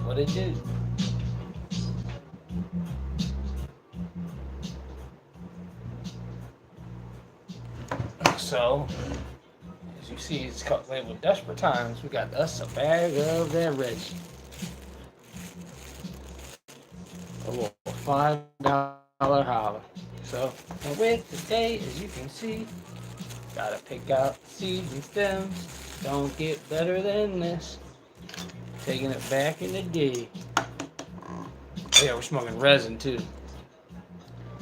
what it do. So, as you see, it's labeled Desperate Times. We got us a bag of that Reggie. A little $5 holler. So, and with today, as you can see, gotta pick out seeds and stems. Don't get better than this. Taking it back in the day. Oh yeah, we're smoking resin too.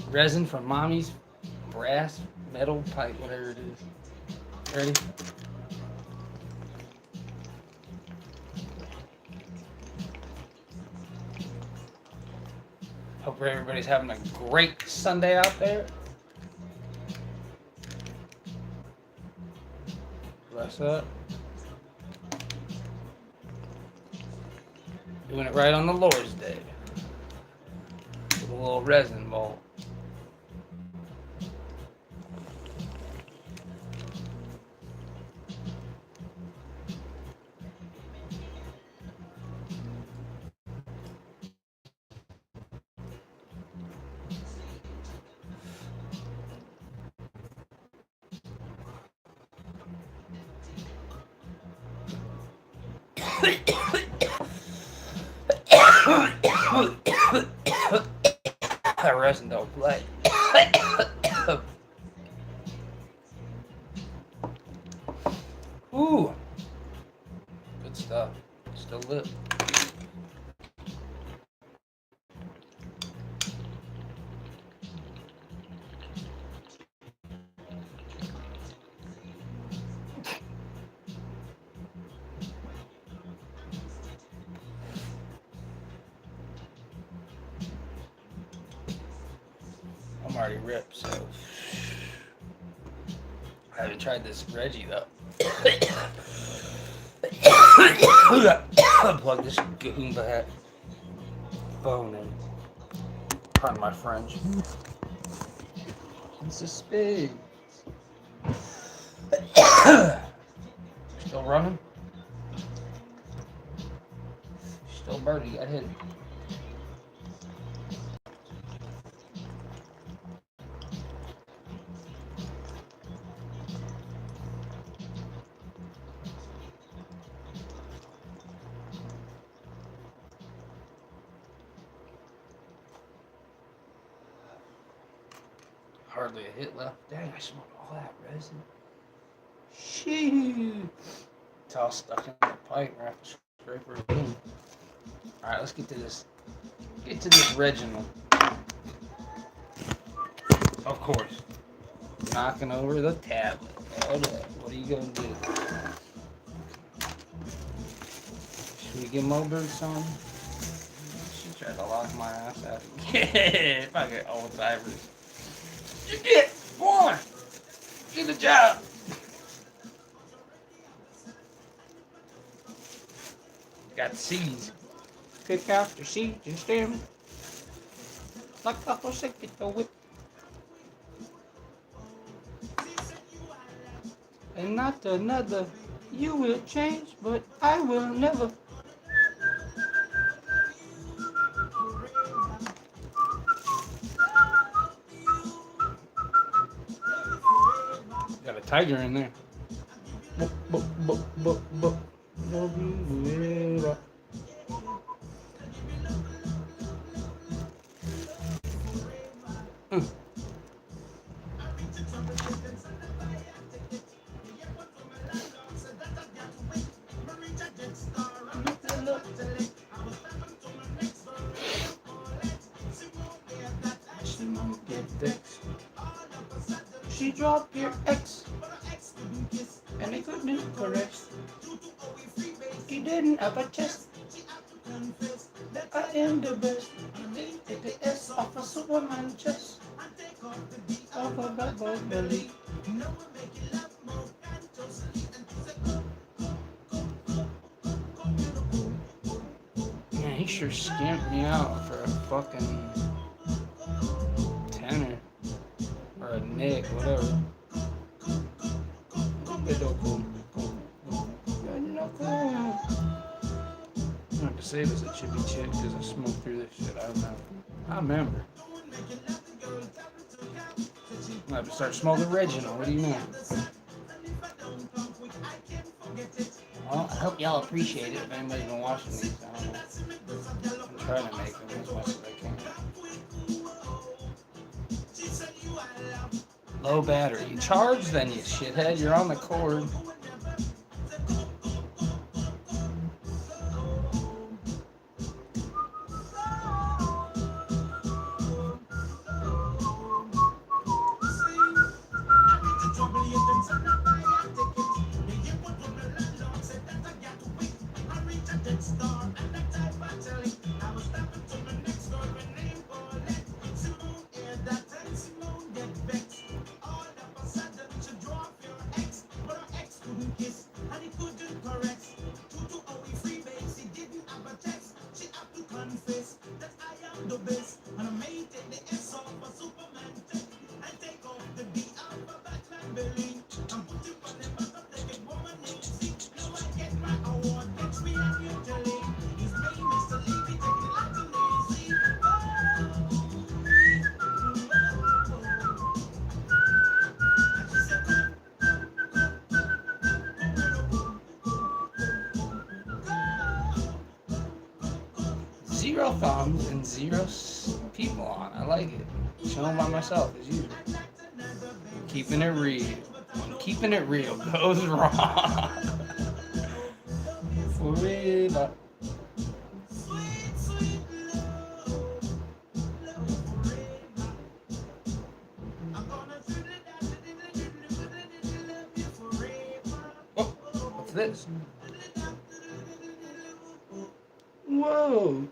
Resin from mommy's brass metal pipe, whatever it is. Ready? Hope everybody's having a great Sunday out there. Bless up. Doing it right on the Lord's Day. With a little resin bowl. That resin don't play. Ooh. Good stuff. Still lit. I'm already ripped, so I haven't tried this Reggie though. Plug this goomba phone in. Pardon my French. It's a spade. Still running? Still burning. Got hit. Hardly a hit left. Dang, I smoked all that resin. Shoot. It's all stuck in the pipe. We're gonna have to scrape it in. Alright, let's get to this. Get to this Reginald. Of course. Knocking over the tablet. What are you gonna do? Should we get Moberg some? She tried to lock my ass out. Yeah, fucking old timers. You get one. Get a job. Got seeds. Pick out the seeds and stem. Like a Josepito whip. And not another. You will change, but I will never. Got a tiger in there. She dropped your ex, and they couldn't correct. He didn't have a chest. That I am the best. Take the S off a Superman chest. Off a bad boy belly. Man, he sure scamped me out for a fucking tenner. Or a nick, whatever. I have to say it was a chippy chick because I smoked through this shit. I remember. I remember. I have to start smoking Reginald. What do you mean? Well, I hope y'all appreciate it if anybody's been watching these. I don't know. I'm trying to make them as much as I can. Low battery. Charge then, you shithead. You're on the cord. Zero thumbs and zero people on. I like it. Chilling by myself as usual. Keeping it real. When keeping it real goes wrong. Forever. Oh, what's this? Whoa.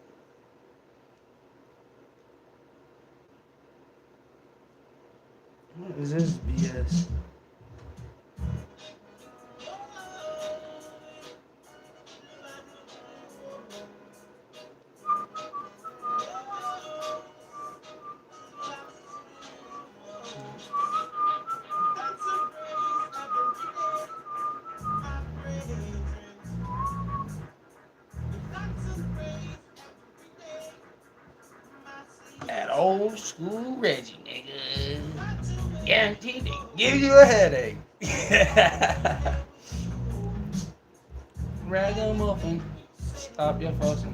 What is this BS? That old school Reggie, nigga. Guaranteed to give you a headache. Ragamuffin. Stop your fussing.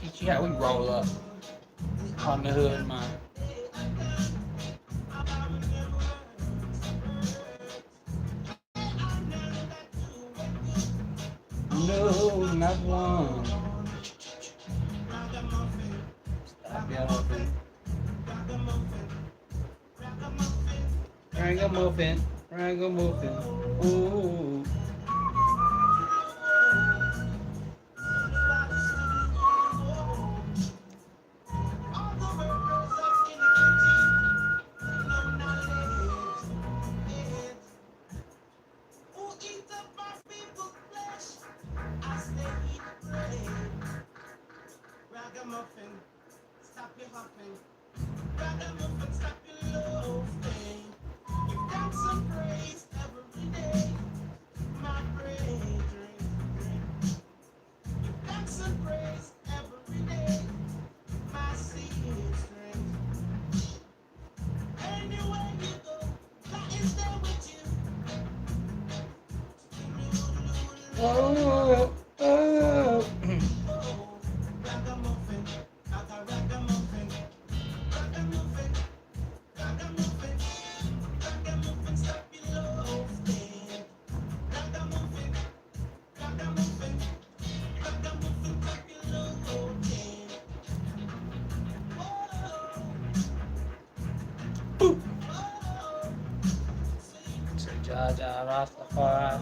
Teach you how we roll up on the hood, man. No, not one. Stop your huffing. Ragamuffin, ragamuffin. Ooh. Oh, oh. Boop. Jah Rastafari.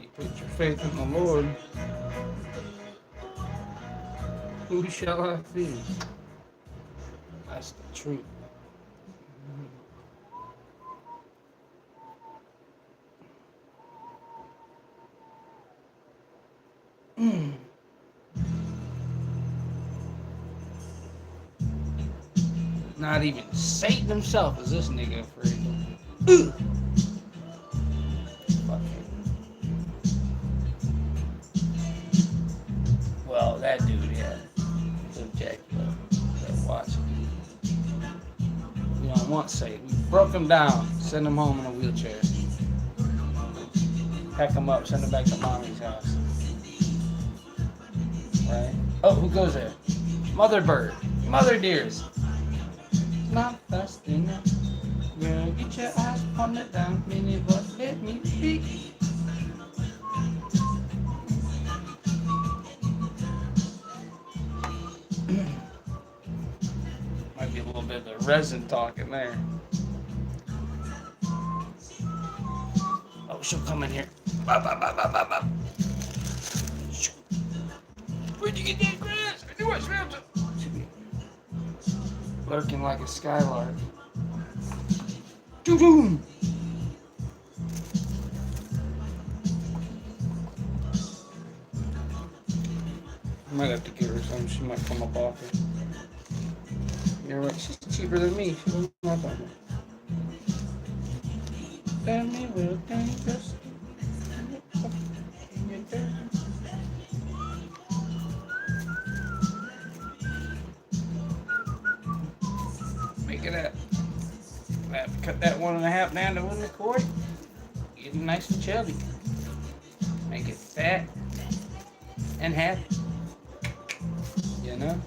You put your faith in the Lord. Who shall I fear? That's the truth. Not even Satan himself is this nigga afraid. Fuck him. Well, that dude, yeah. Jack, watch. We don't want Satan. We broke him down, send him home in a wheelchair. Pack him up, send him back to mommy's house. Right? Oh, who goes there? Mother bird. Mother deers. Not fast enough. Girl, get your eyes on it down. Mini but let me speak. Might be a little bit of resin talking there. Oh, she'll come in here. Bop, bop, bop, bop, bop, bop. Where'd you get that grass? I knew I smelled it. Lurking like a skylark. Doo-doo! I might have to get her some. She might come up off it. You're right. She's cheaper than me. She was not that much. Tell me will dangerous. Make it up. Cut that 1.5 down to 1.25. Get it nice and chubby. Make it fat and happy. You know?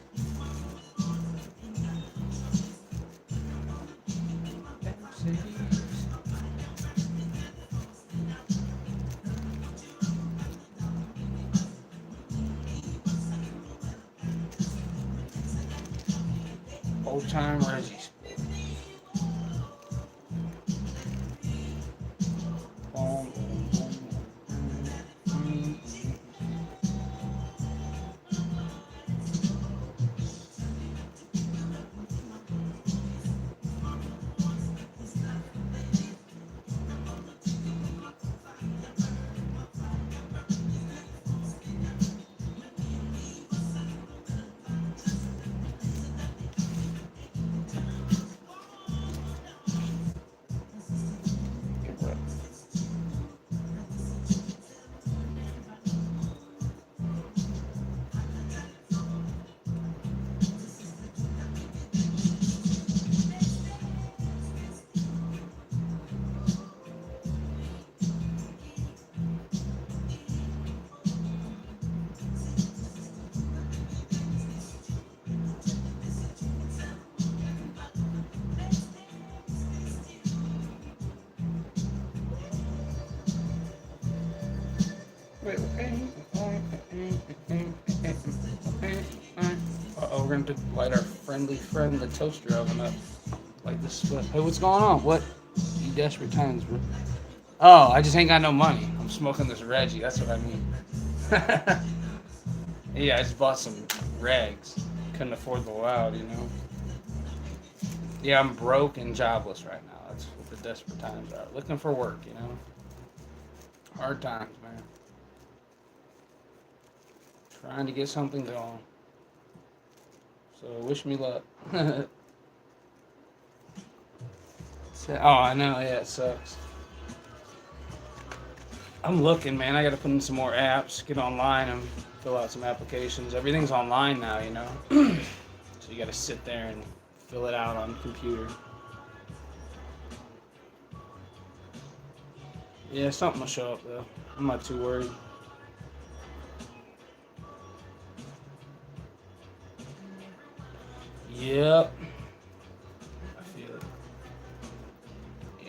Old time Reggie's. Uh-oh, we're going to light our friendly friend, the toaster oven up. Like this split. Hey, what's going on? What? You desperate times, bro. Oh, I just ain't got no money. I'm smoking this Reggie. That's what I mean. Yeah, I just bought some rags. Couldn't afford the loud, you know. Yeah, I'm broke and jobless right now. That's what the desperate times are. Looking for work, you know. Hard times, man. Trying to get something going. So wish me luck. Oh, I know. Yeah, it sucks. I'm looking, man. I got to put in some more apps, get online, and fill out some applications. Everything's online now, you know. So you got to sit there and fill it out on the computer. Yeah, something will show up though. I'm not too worried. Yep. I feel it.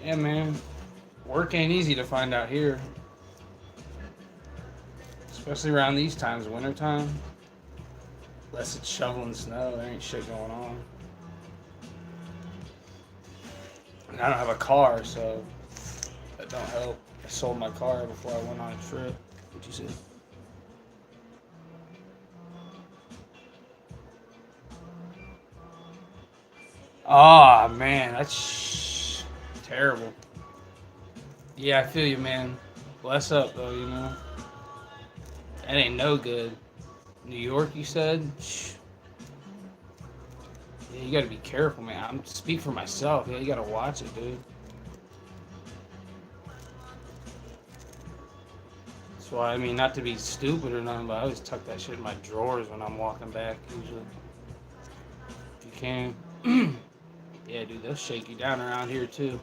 Yeah, man. Work ain't easy to find out here. Especially around these times, wintertime. Unless it's shoveling snow, there ain't shit going on. And I don't have a car, so that don't help. I sold my car before I went on a trip. What'd you say? Oh man, that's terrible. Yeah, I feel you, man. Bless up though, you know. That ain't no good. New York, you said? Yeah, you gotta be careful, man. I'm speak for myself. Yeah, you gotta watch it, dude. That's why, I mean, not to be stupid or nothing, but I always tuck that shit in my drawers when I'm walking back, usually. If you can. Yeah, dude, they'll shake you down around here, too.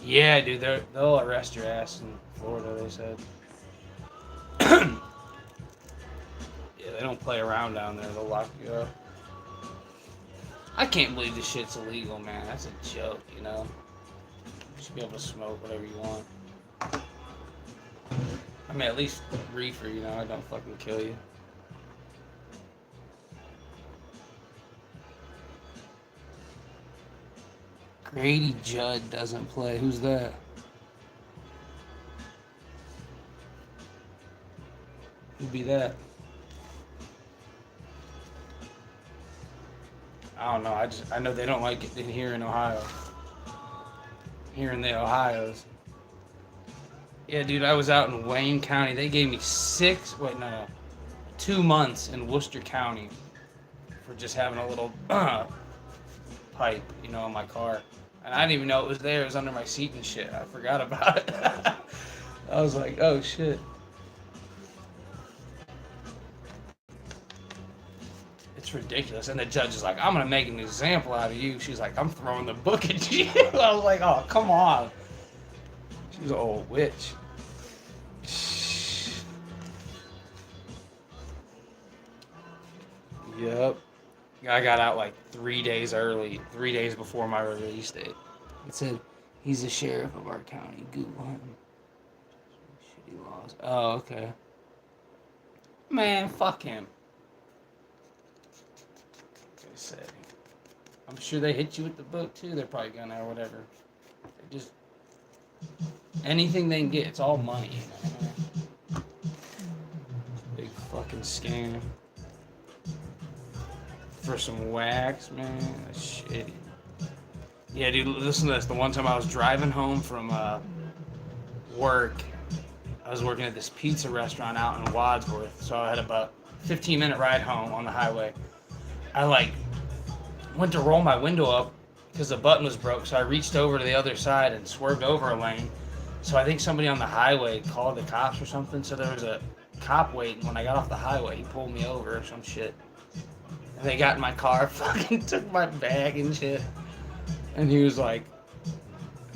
Yeah, dude, they'll arrest your ass in Florida, they said. Yeah, they don't play around down there. They'll lock you up. I can't believe this shit's illegal, man. That's a joke, you know? You should be able to smoke whatever you want. I mean, at least reefer, you know? I don't fucking kill you. Grady Judd doesn't play. Who's that? Who'd be that? I don't know. I know they don't like it in here in Ohio. Here in the Ohio's. Yeah, dude, I was out in Wayne County. They gave me 2 months in Worcester County for just having a little pipe, you know, in my car. And I didn't even know it was there. It was under my seat and shit. I forgot about it. I was like, oh shit. It's ridiculous. And the judge is like, I'm going to make an example out of you. She's like, I'm throwing the book at you. I was like, oh, come on. She's an old witch. Yep. I got out like 3 days early, 3 days before my release date. It said, he's the sheriff of our county. Google him. Shitty laws. Oh, okay. Man, fuck him. Like I said, I'm sure they hit you with the book too. They're probably gonna or whatever. They just anything they can get. It's all money. You know? Big fucking scam. For some wax, man. That's shitty. Yeah, dude, listen to this. The one time I was driving home from work, I was working at this pizza restaurant out in Wadsworth, so I had about 15-minute ride home on the highway. I went to roll my window up because the button was broke, so I reached over to the other side and swerved over a lane. So I think somebody on the highway called the cops or something, so there was a cop waiting. When I got off the highway, he pulled me over or some shit. And they got in my car, fucking took my bag and shit. And he was like,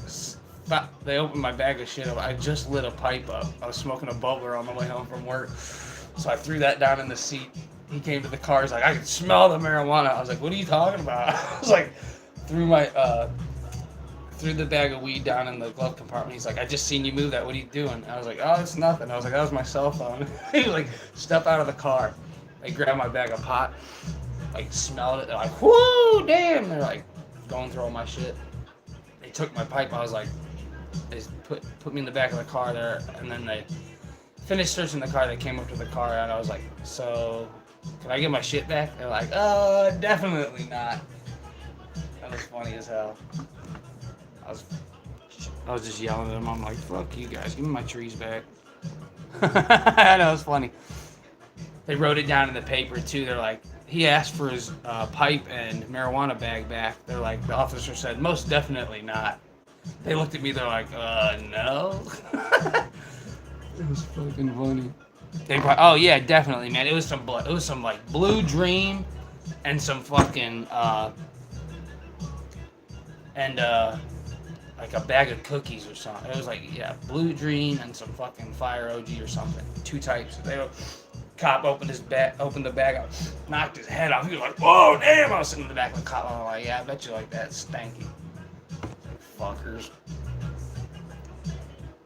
stop. They opened my bag of shit up. I just lit a pipe up. I was smoking a bubbler on the way home from work. So I threw that down in the seat. He came to the car. He's like, I can smell the marijuana. I was like, what are you talking about? I was like, threw the bag of weed down in the glove compartment. He's like, I just seen you move that. What are you doing? I was like, oh, it's nothing. I was like, that was my cell phone. He was like, step out of the car. They grabbed my bag of pot. Like, smelled it. They're like, whoo, damn. They're like, going through all my shit. They took my pipe. I was like, they put me in the back of the car there, and then they finished searching the car. They came up to the car, and I was like, so, can I get my shit back? They're like, definitely not. That was funny as hell. I was just yelling at them. I'm like, fuck you guys. Give me my trees back. I know, it was funny. They wrote it down in the paper, too. They're like, he asked for his pipe and marijuana bag back. They're like, the officer said, most definitely not. They looked at me, they're like, no. It was fucking funny. Oh yeah, definitely, man. It was some like Blue Dream and some fucking like a bag of cookies or something. It was like, yeah, Blue Dream and some fucking Fire OG or something. Two types. Cop opened the bag up, knocked his head off. He was like, whoa, damn. I was sitting in the back of the cop. I'm like, yeah, I bet you like that. Stanky. Fuckers.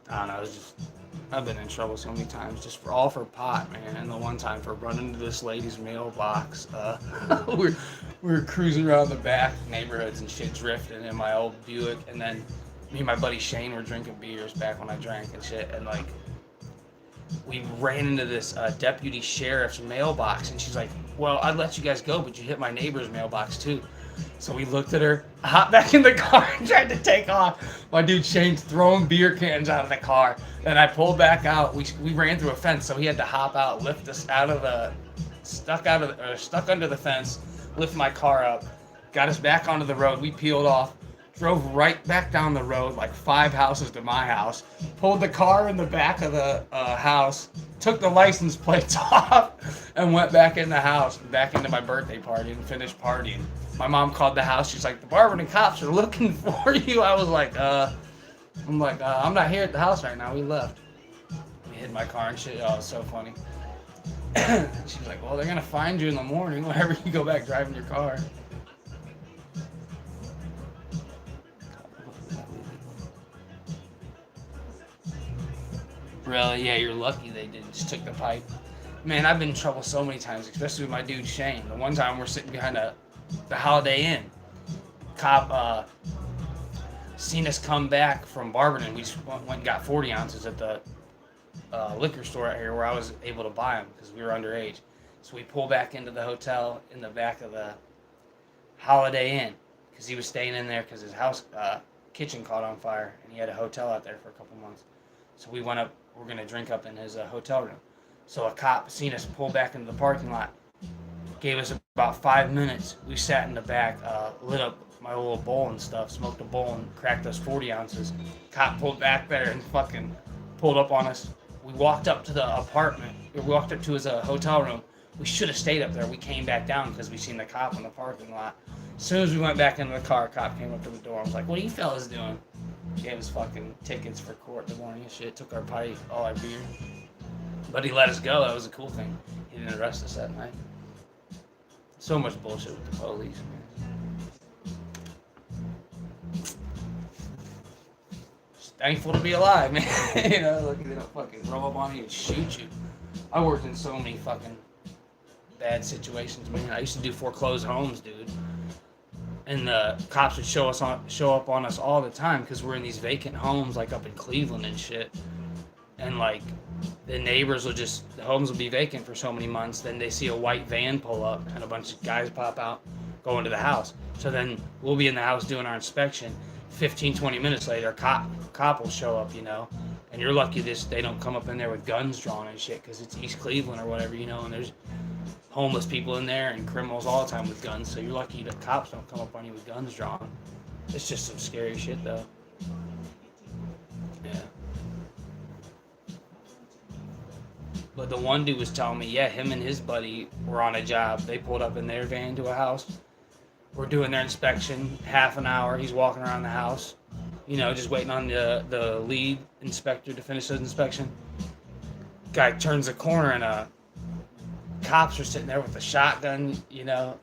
I don't know. I've been in trouble so many times just for pot, man. And the one time for running into this lady's mailbox. we were cruising around the back neighborhoods and shit, drifting in my old Buick. And then me and my buddy Shane were drinking beers back when I drank and shit. And like, we ran into this deputy sheriff's mailbox, and she's like, well, I'd let you guys go, but you hit my neighbor's mailbox too. So we looked at her, hopped back in the car, and tried to take off. My dude Shane's throwing beer cans out of the car. Then I pulled back out. We ran through a fence, so he had to hop out, lift us out of the stuck under the fence, lift my car up, got us back onto the road. We peeled off, drove right back down the road, like 5 houses to my house, pulled the car in the back of the house, took the license plates off, and went back in the house, back into my birthday party, and finished partying. My mom called the house. She's like, the Barberton cops are looking for you. I was like, I'm not here at the house right now. We left. We hid my car and shit. Oh, it was so funny. She was like, well, they're going to find you in the morning whenever you go back driving your car. Really? Yeah, you're lucky they didn't. Just took the pipe. Man, I've been in trouble so many times, especially with my dude Shane. The one time we're sitting behind the Holiday Inn. Cop seen us come back from Barberton. We just went and got 40 ounces at the liquor store out here where I was able to buy them because we were underage. So we pull back into the hotel in the back of the Holiday Inn because he was staying in there because his house kitchen caught on fire and he had a hotel out there for a couple months. So we went up. We're going to drink up in his hotel room. So a cop seen us pull back into the parking lot, gave us about 5 minutes. We sat in the back, lit up my little bowl and stuff, smoked a bowl and cracked us 40 ounces. Cop pulled back there and fucking pulled up on us. We walked up to the apartment. We walked up to his hotel room. We should have stayed up there. We came back down because we seen the cop in the parking lot. As soon as we went back into the car, cop came up to the door and was like, what are you fellas doing? Gave us fucking tickets for court in the morning and shit. Took our pipe, all our beer. But he let us go. That was a cool thing. He didn't arrest us that night. So much bullshit with the police, man. Just thankful to be alive, man. You know, like they don't fucking roll up on you and shoot you. I worked in so many fucking bad situations, man. I used to do foreclosed homes, dude. And the cops would show up on us all the time because we're in these vacant homes, like up in Cleveland and shit. And like the neighbors the homes will be vacant for so many months. Then they see a white van pull up and a bunch of guys pop out, go into the house. So then we'll be in the house doing our inspection. 15, 20 minutes later, cop will show up, you know. And you're lucky they don't come up in there with guns drawn and shit because it's East Cleveland or whatever, you know. And there's homeless people in there and criminals all the time with guns. So you're lucky that cops don't come up on you with guns drawn. It's just some scary shit, though. Yeah. But the one dude was telling me, yeah, him and his buddy were on a job. They pulled up in their van to a house. We're doing their inspection, half an hour. He's walking around the house, you know, just waiting on the lead inspector to finish his inspection. Guy turns the corner and cops are sitting there with a shotgun, you know,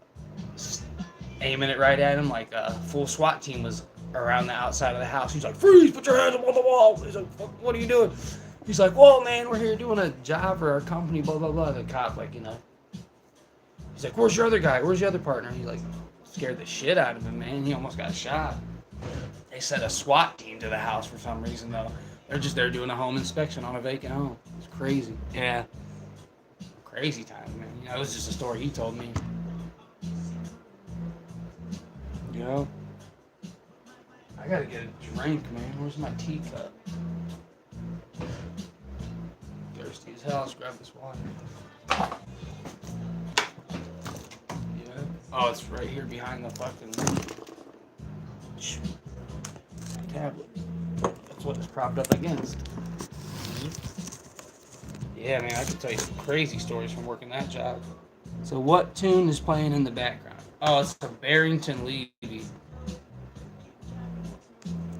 aiming it right at him. Like a full SWAT team was around the outside of the house. He's like, freeze, put your hands up on the wall. He's like, what are you doing? He's like, whoa, man, we're here doing a job for our company, blah, blah, blah. The cop, like, you know, he's like, where's your other guy? Where's your other partner? He's like, scared the shit out of him, man. He almost got shot. They sent a SWAT team to the house for some reason, though. They're just there doing a home inspection on a vacant home. It's crazy. Yeah. Crazy times, man. You know, it was just a story he told me. You know? I gotta get a drink, man. Where's my teacup? Thirsty as hell. Let's grab this water. Oh, it's right here behind the fucking tablet. That's what it's propped up against. Yeah, man, I could tell you some crazy stories from working that job. So what tune is playing in the background? Oh, it's a Barrington Levy.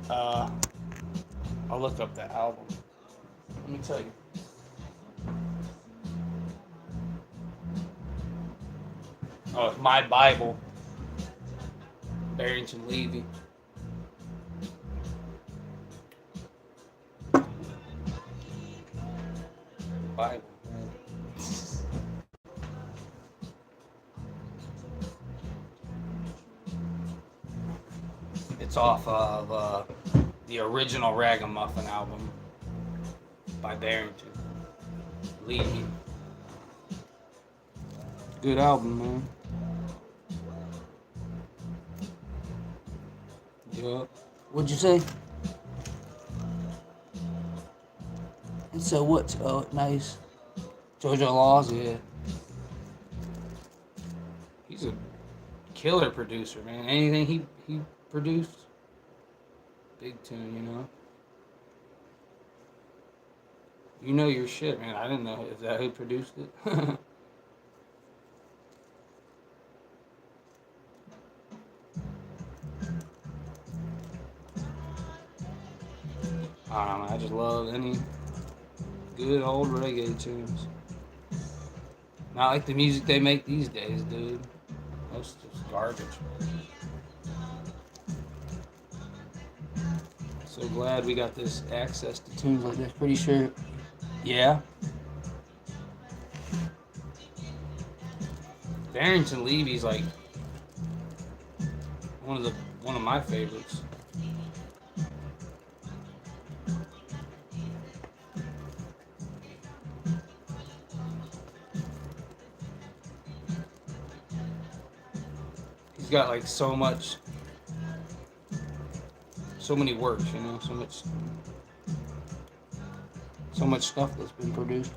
I'll look up the album. Let me tell you. Oh, it's My Bible. Barrington Levy. Bible. It's off of the original Ragamuffin album by Barrington Levy. Good album, man. Yup. What'd you say? And so what's nice? Jojo Laws, yeah. He's a killer producer, man. Anything he produced, big tune, you know. You know your shit, man. I didn't know is that who produced it. I don't know. I just love any good old reggae tunes. Not like the music they make these days, dude. Most is garbage. So glad we got this access to tunes like this. Pretty sure. Yeah. Barrington Levy's like one of my favorites. He's got like so many works, you know, so much stuff that's been produced.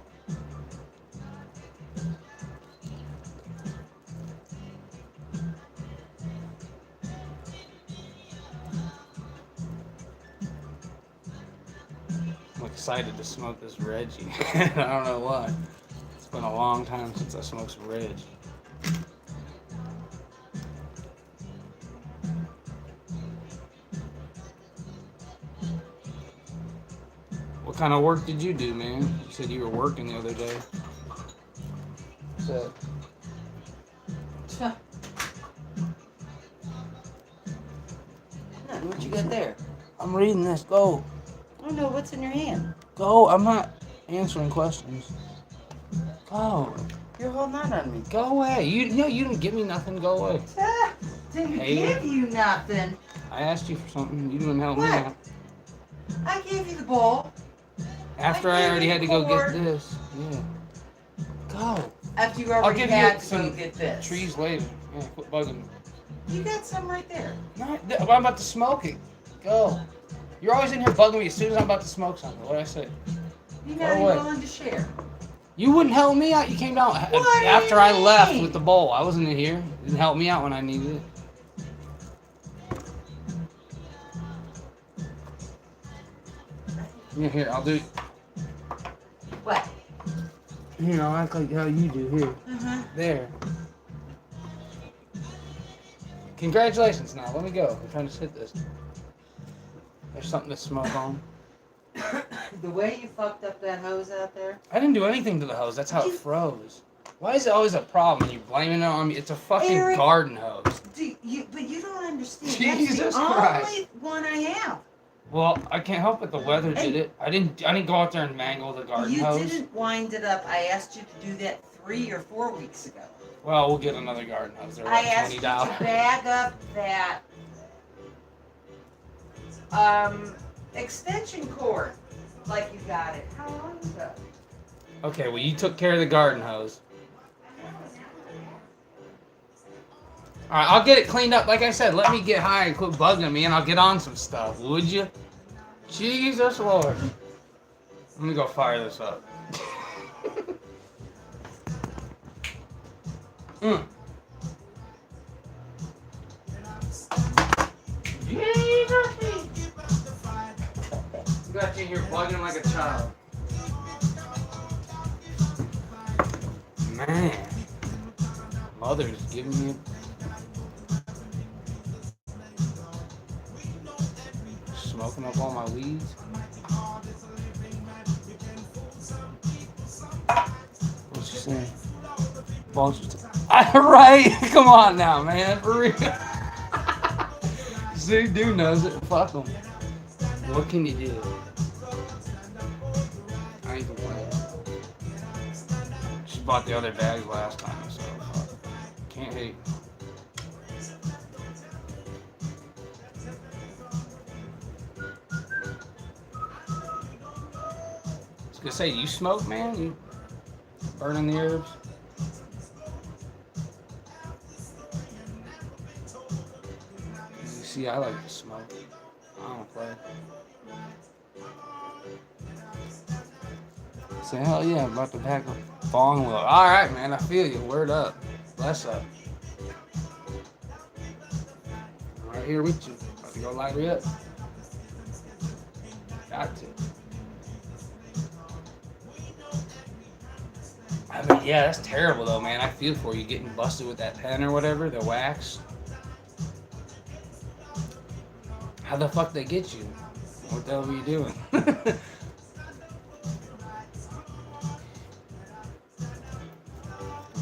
I'm excited to smoke this Reggie. I don't know why. It's been a long time since I smoked some Reg. What kind of work did you do, man? You said you were working the other day. So. What you got there? I'm reading this. Go. Oh no, what's in your hand? Go. I'm not answering questions. Go. You're holding out on me. Go away. You didn't give me nothing. Go away. Didn't give you nothing. I asked you for something. You didn't help me out. I gave you the bowl. After I already had to go get this. Yeah. Go. After you already had to go get this. Trees later. Yeah, quit bugging me. You got some right there. No, I'm about to smoke it. Go. You're always in here bugging me as soon as I'm about to smoke something. What did I say? You're not even willing to share. You wouldn't help me out. You came down after I left with the bowl. I wasn't in here. You didn't help me out when I needed it. Yeah, here, I'll do it. What? Here, I'll act like how you do. Here. There. Congratulations now. Let me go. I'm trying to hit this. There's something to smoke on. The way you fucked up that hose out there? I didn't do anything to the hose. That's how it froze. Why is it always a problem? You blaming it on me? It's a fucking Eric, garden hose. But you don't understand. Jesus That's the Christ. only one I have. Well, I can't help it. The weather did it. I didn't go out there and mangle the garden hose. You didn't wind it up. I asked you to do that 3 or 4 weeks ago. Well, we'll get another garden hose. They're I like asked you $20. to bag up that extension cord like you got it. How long ago? Okay, well, you took care of the garden hose. Alright, I'll get it cleaned up. Like I said, let me get high and quit bugging me, and I'll get on some stuff. Would you? Jesus Lord. Let me go fire this up. You got you in here bugging like a child. Man. Mother's giving me smoking up all my weeds. What's she saying? Right? Come on now, man. For real. See, dude knows it. Fuck him. What can you do? I ain't complaining. She bought the other bags last time, so fuck. Can't hate. I was gonna say, you smoke, man? You burning the herbs? You see, I like to smoke. I don't play. Say, hell yeah, I'm about to pack a bong load. Alright, man, I feel you. Word up. Bless up. I'm right here with you. About to go light her up. Got to. I mean, yeah, that's terrible though, man. I feel for you getting busted with that pen or whatever, the wax. How the fuck they get you? What the hell were you doing? I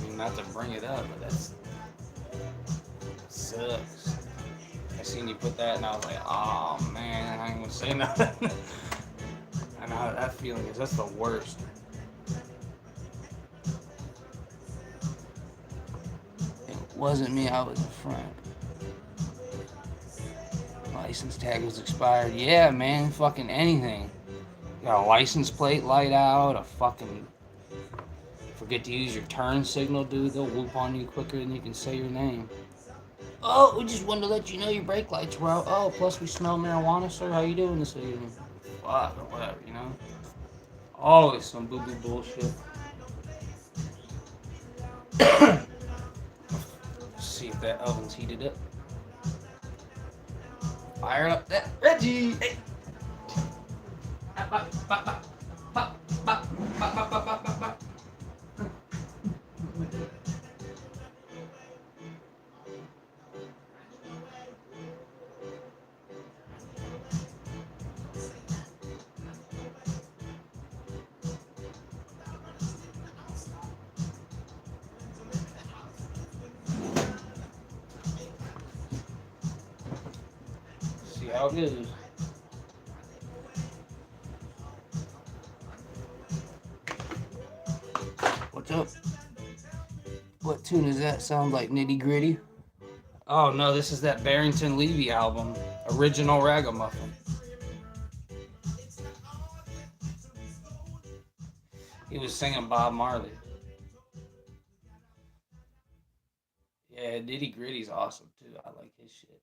mean, not to bring it up, but that's sucks. I seen you put that and I was like, oh man, I ain't gonna say nothing. I know how that feeling is. That's the worst. It wasn't me, I was in front. License tag was expired. Yeah, man, fucking anything. You got a license plate light out, a fucking forget to use your turn signal, dude. They'll whoop on you quicker than you can say your name. Oh, we just wanted to let you know your brake lights were out. Oh, plus we smell marijuana, sir. How you doing this evening? Fuck, or whatever, you know? Always some boo-boo bullshit. See if that oven's heated up. Fire up that Reggie! Hey. See how it goes. What's up? What tune is that? Sound like Nitty Gritty? Oh no, this is that Barrington Levy album, Original Ragamuffin. He was singing Bob Marley. Yeah, Nitty Gritty's awesome too. I like his shit.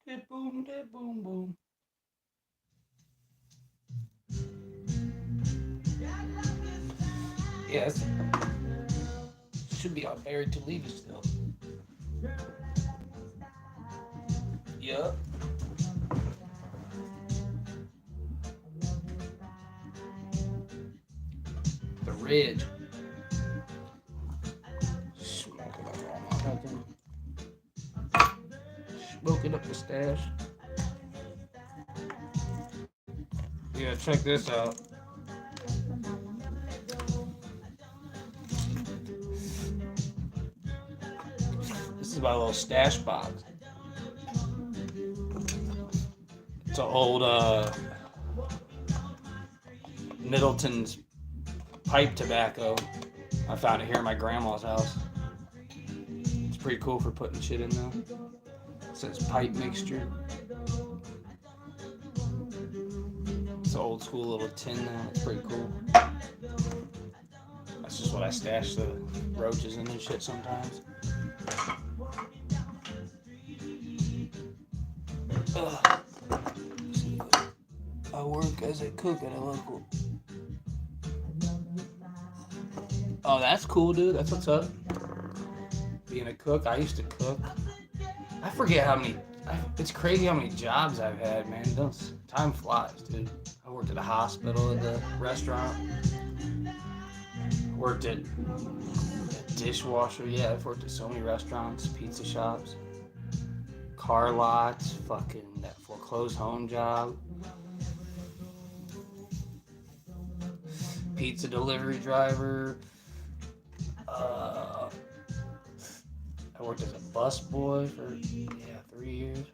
Dip boom, dip boom, boom. Yeah, should be on Barrington Levy still. Yup. The Ridge. Smoking up all my fucking. Smoking up the stash. Yeah, check this out. This is my little stash box. It's an old Middleton's pipe tobacco. I found it here in my grandma's house. It's pretty cool for putting shit in there. It says pipe mixture. It's an old school little tin now. It's pretty cool. That's just what I stash the roaches in and shit sometimes. Ugh. I work as a cook at a local. Oh, that's cool, dude. That's what's up. Being a cook, I used to cook. I forget how many It's crazy how many jobs I've had, man. Time flies, dude. I worked at a hospital, at the restaurant. Worked at a dishwasher. Yeah, I've worked at so many restaurants, pizza shops, car lots, fucking that foreclosed home job, pizza delivery driver. I worked as a bus boy for 3 years.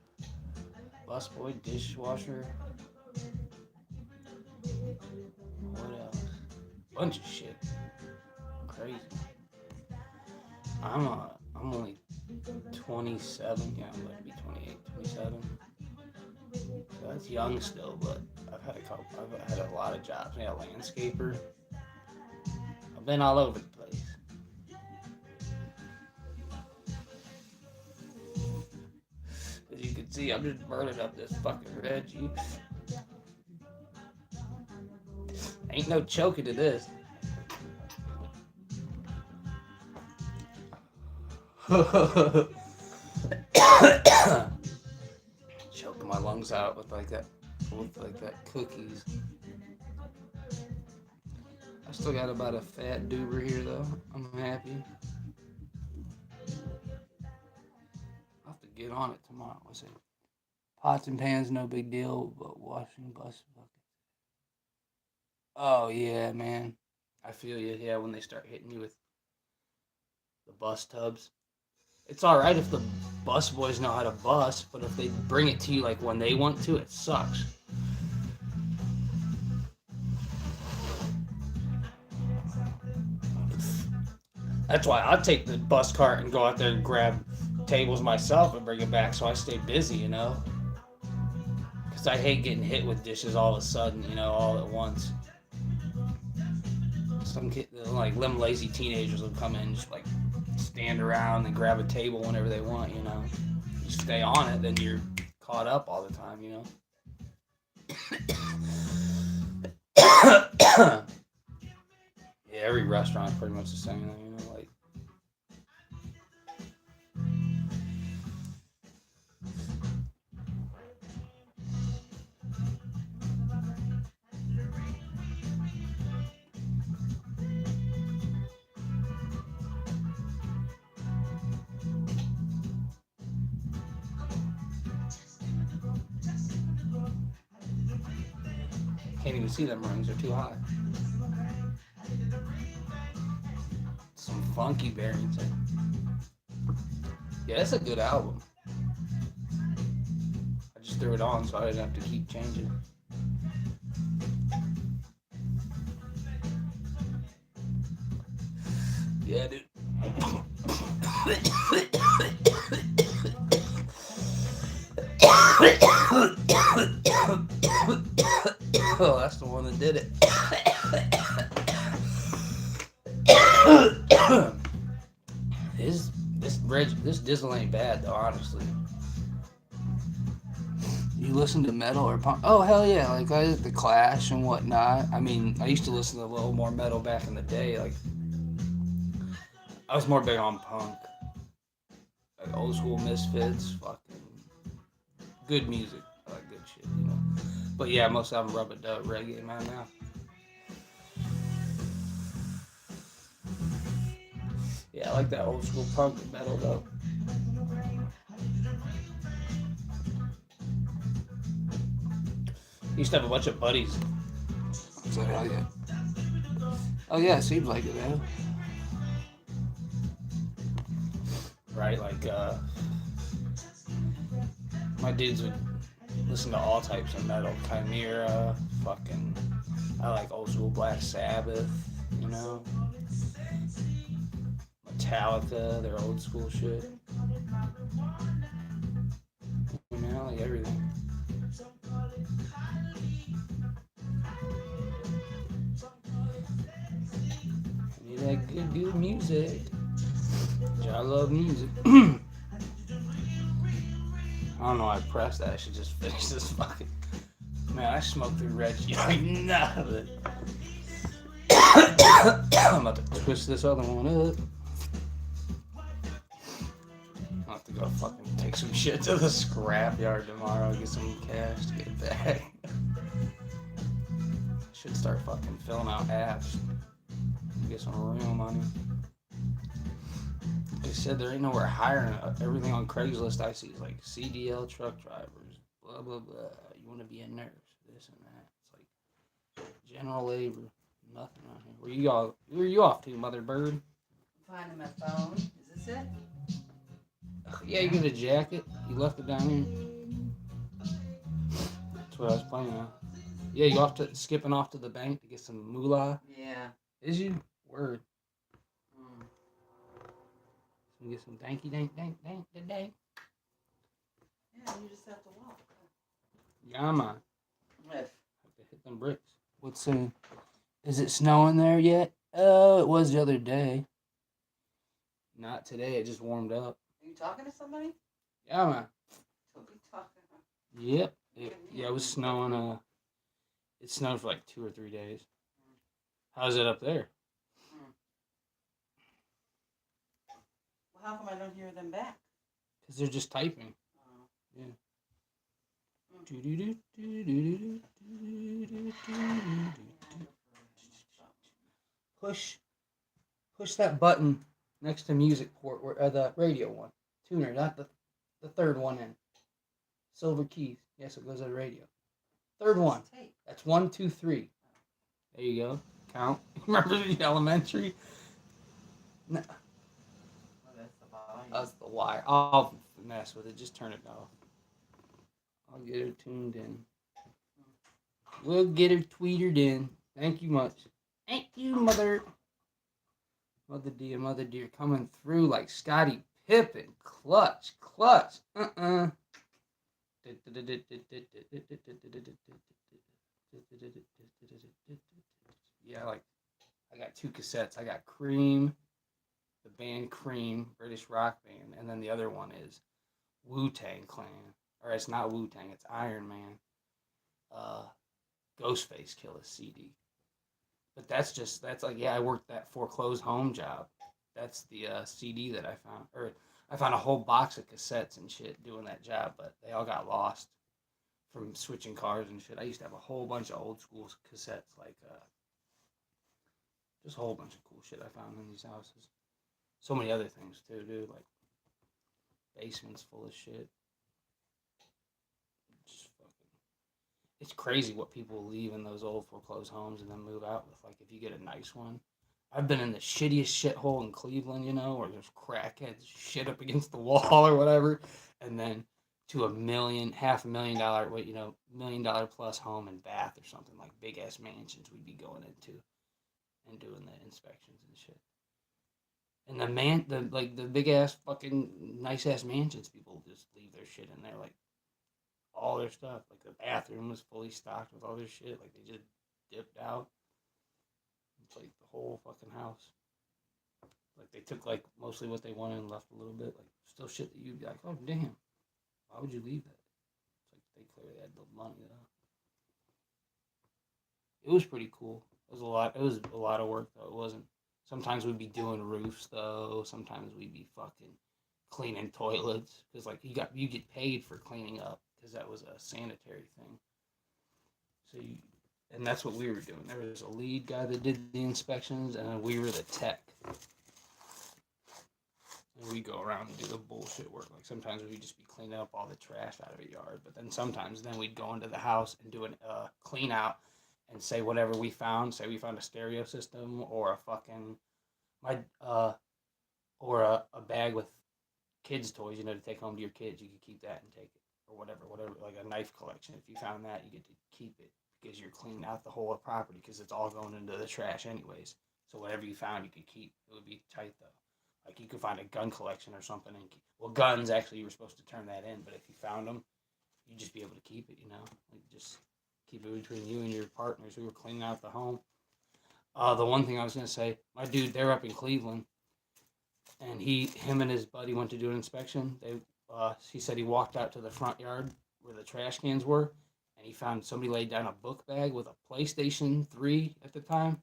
Bus boy, dishwasher. What else? Bunch of shit. Crazy. I'm only 27. Yeah, I'm about to be 28, 27. So that's young still, but I've had a lot of jobs. Yeah, landscaper. I've been all over the place. As you can see, I'm just burning up this fucking red juice. Ain't no choking to this. Choking my lungs out with like that cookies. I still got about a fat doober here though. I'm happy. I'll have to get on it tomorrow. What's it? Pots and pans, no big deal, but washing bus buckets. Oh yeah, man. I feel you. Yeah, when they start hitting you with the bus tubs. It's all right if the bus boys know how to bus, but if they bring it to you like when they want to, it sucks. That's why I take the bus cart and go out there and grab tables myself and bring it back so I stay busy, you know? Because I hate getting hit with dishes all of a sudden, you know, all at once. Some kid, like them lazy teenagers will come in and just like stand around and grab a table whenever they want, you know? You stay on it, then you're caught up all the time, you know? Yeah, every restaurant's pretty much the same thing, you know, like. Can't even see them rings, they're too high. Some funky Barrington. Yeah, it's a good album. I just threw it on so I didn't have to keep changing. Yeah, dude. Oh, that's the one that did it. This Dizzle ain't bad though, honestly. You listen to metal or punk? Oh hell yeah! Like the Clash and whatnot. I mean, I used to listen to a little more metal back in the day. Like I was more big on punk, like old school Misfits. Fucking good music. I like good shit, you know. But yeah, most of them rub it up reggae man now. Yeah, I like that old school punk and metal though. Used to have a bunch of buddies. So hell yeah. Oh yeah, it seems like it, man. Right, like my dudes would listen to all types of metal. Chimera, fucking I like old school Black Sabbath, you know. Metallica, their old school shit. You know, like everything. You like good music. I love music. I don't know why I pressed that. I should just finish this fucking. Man, I smoked through red. You ain't none of it. I'm about to twist this other one up. I'll have to go Go fucking take some shit to the scrapyard tomorrow. Get some cash to get it back. Should start fucking filling out apps. Get some real money. They said there ain't nowhere hiring. Everything on Craigslist I see is like CDL truck drivers, blah blah blah. You want to be a nurse, this and that. It's like general labor, nothing on here. Where you off to, mother bird? Finding my phone. Is this it? Yeah, you get a jacket. You left it down here. That's what I was playing on. Yeah, you skipping off to the bank to get some moolah. Yeah. Is you? Word. So you get some danky dank today. Yeah, you just have to walk. Yeah, man. If. Have to hit them bricks. What's is it snowing there yet? Oh, it was the other day. Not today. It just warmed up. Are you talking to somebody? Yeah, man. Don't be talking. Yep. It was snowing. It snowed for like 2 or 3 days. How's it up there? Well, how come I don't hear them back? Because they're just typing. Yeah. Push that button next to music port, or the radio one. Tuner, not the third one in. Silver keys. Yes, it goes to the radio. Third one. That's 1, 2, 3. There you go. Count. Remember the elementary? No. Oh, that's the volume. That's the wire. I'll mess with it. Just turn it off. I'll get her tuned in. We'll get her tweetered in. Thank you much. Thank you, mother. Mother dear, coming through like Scottie Pippen. Clutch. Yeah, I got 2 cassettes. I got Cream, the band Cream, British rock band, and then the other one is Wu-Tang Clan. Or it's not Wu-Tang, it's Iron Man. Ghostface Killah CD. But that's like, I worked that foreclosed home job. That's the CD that I found. Or I found a whole box of cassettes and shit doing that job, but they all got lost from switching cars and shit. I used to have a whole bunch of old school cassettes, like just a whole bunch of cool shit I found in these houses. So many other things too, dude. Like basements full of shit. It's crazy what people leave in those old foreclosed homes and then move out with. Like, if you get a nice one. I've been in the shittiest shithole in Cleveland, where there's crackheads shit up against the wall or whatever. And then to $500,000, $1 million plus home and bath or something, like big ass mansions we'd be going into and doing the inspections and shit. And the big ass fucking nice ass mansions, people just leave their shit in there, like all their stuff. Like the bathroom was fully stocked with all their shit. Like they just dipped out. It's like the whole fucking house. Like they took like mostly what they wanted and left a little bit. Like still shit that you'd be like, oh damn, why would you leave that? It's like they clearly had the money though. It was pretty cool. It was a lot. It was a lot of work though. It wasn't. Sometimes we'd be doing roofs though. Sometimes we'd be fucking cleaning toilets because like you get paid for cleaning up because that was a sanitary thing. So and that's what we were doing. There was a lead guy that did the inspections, and then we were the tech. And we go around and do the bullshit work. Like sometimes we'd just be cleaning up all the trash out of a yard, but then sometimes we'd go into the house and do a clean out and say whatever we found. Say we found a stereo system or a fucking or a bag with kids' toys, to take home to your kids. You could keep that and take it or whatever. Like a knife collection. If you found that, you get to keep it because you're cleaning out the whole property because it's all going into the trash anyways. So whatever you found, you could keep. It would be tight though. Like you could find a gun collection or something and guns actually you were supposed to turn that in, but if you found them, you'd just be able to keep it. Like just keep it between you and your partners who were cleaning out the home. The one thing I was gonna say, my dude, they're up in Cleveland, and him and his buddy went to do an inspection. He said he walked out to the front yard where the trash cans were, and he found somebody laid down a book bag with a PlayStation 3 at the time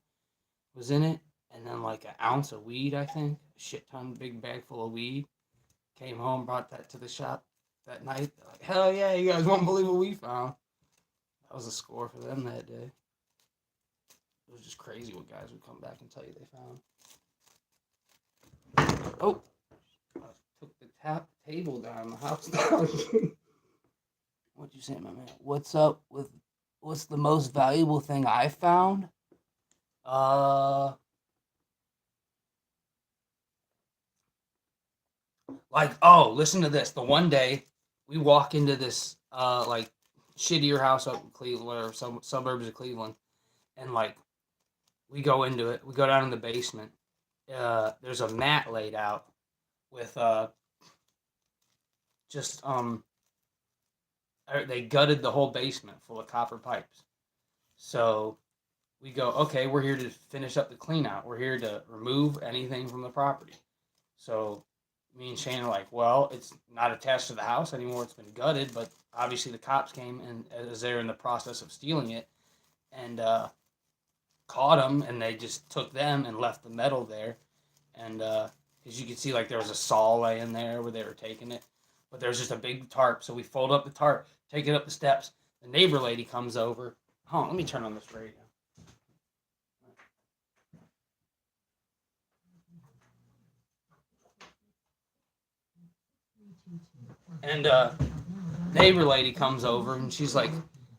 was in it, and then like an ounce of weed, I think, a shit ton, big bag full of weed. Came home, brought that to the shop that night. They're like, hell yeah, you guys won't believe what we found. That was a score for them that day. It was just crazy what guys would come back and tell you they found. Oh, I took the table down in the house. What'd you say, my man? What's up with what's the most valuable thing I found? Like, oh, listen to this. The one day we walk into this like shittier house up in Cleveland or some suburbs of Cleveland, and like we go into it. We go down in the basement. There's a mat laid out with just they gutted the whole basement full of copper pipes. So we go, okay, we're here to finish up the clean out. We're here to remove anything from the property. So me and Shane are like, well, it's not attached to the house anymore. It's been gutted, but obviously the cops came and as they're in the process of stealing it and caught them, and they just took them and left the metal there. And because you could see like there was a saw laying there where they were taking it, but there's just a big tarp. So we fold up the tarp, take it up the steps. The neighbor lady comes over. Hold on, let me turn on this radio. And neighbor lady comes over and she's like,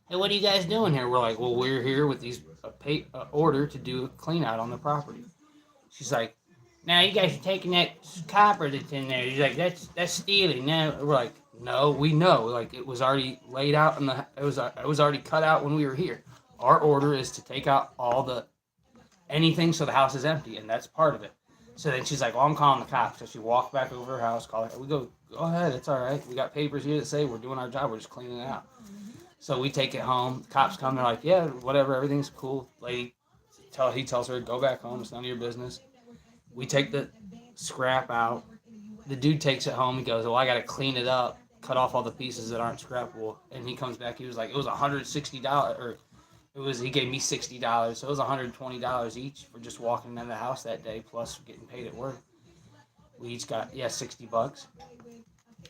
"Hey, what are you guys doing here?" We're like, "Well, we're here with these order to do a clean out on the property." She's like, "Now you guys are taking that copper that's in there." She's like, "That's stealing." Now we're like, "No, we know. Like it was already laid out and it was already cut out when we were here. Our order is to take out all the anything so the house is empty, and that's part of it." So then she's like, "Well, I'm calling the cops." So she walked back over her house, call her. We go ahead, it's all right. We got papers here that say we're doing our job. We're just cleaning it out. So we take it home. The cops come. They're like, "Yeah, whatever. Everything's cool." Lady, he tells her, "Go back home. It's none of your business." We take the scrap out. The dude takes it home. He goes, "Well, I got to clean it up, cut off all the pieces that aren't scrappable." And he comes back. He was like, "It was $160, or it was." He gave me $60, so it was $120 each for just walking in the house that day, plus getting paid at work. We each got $60.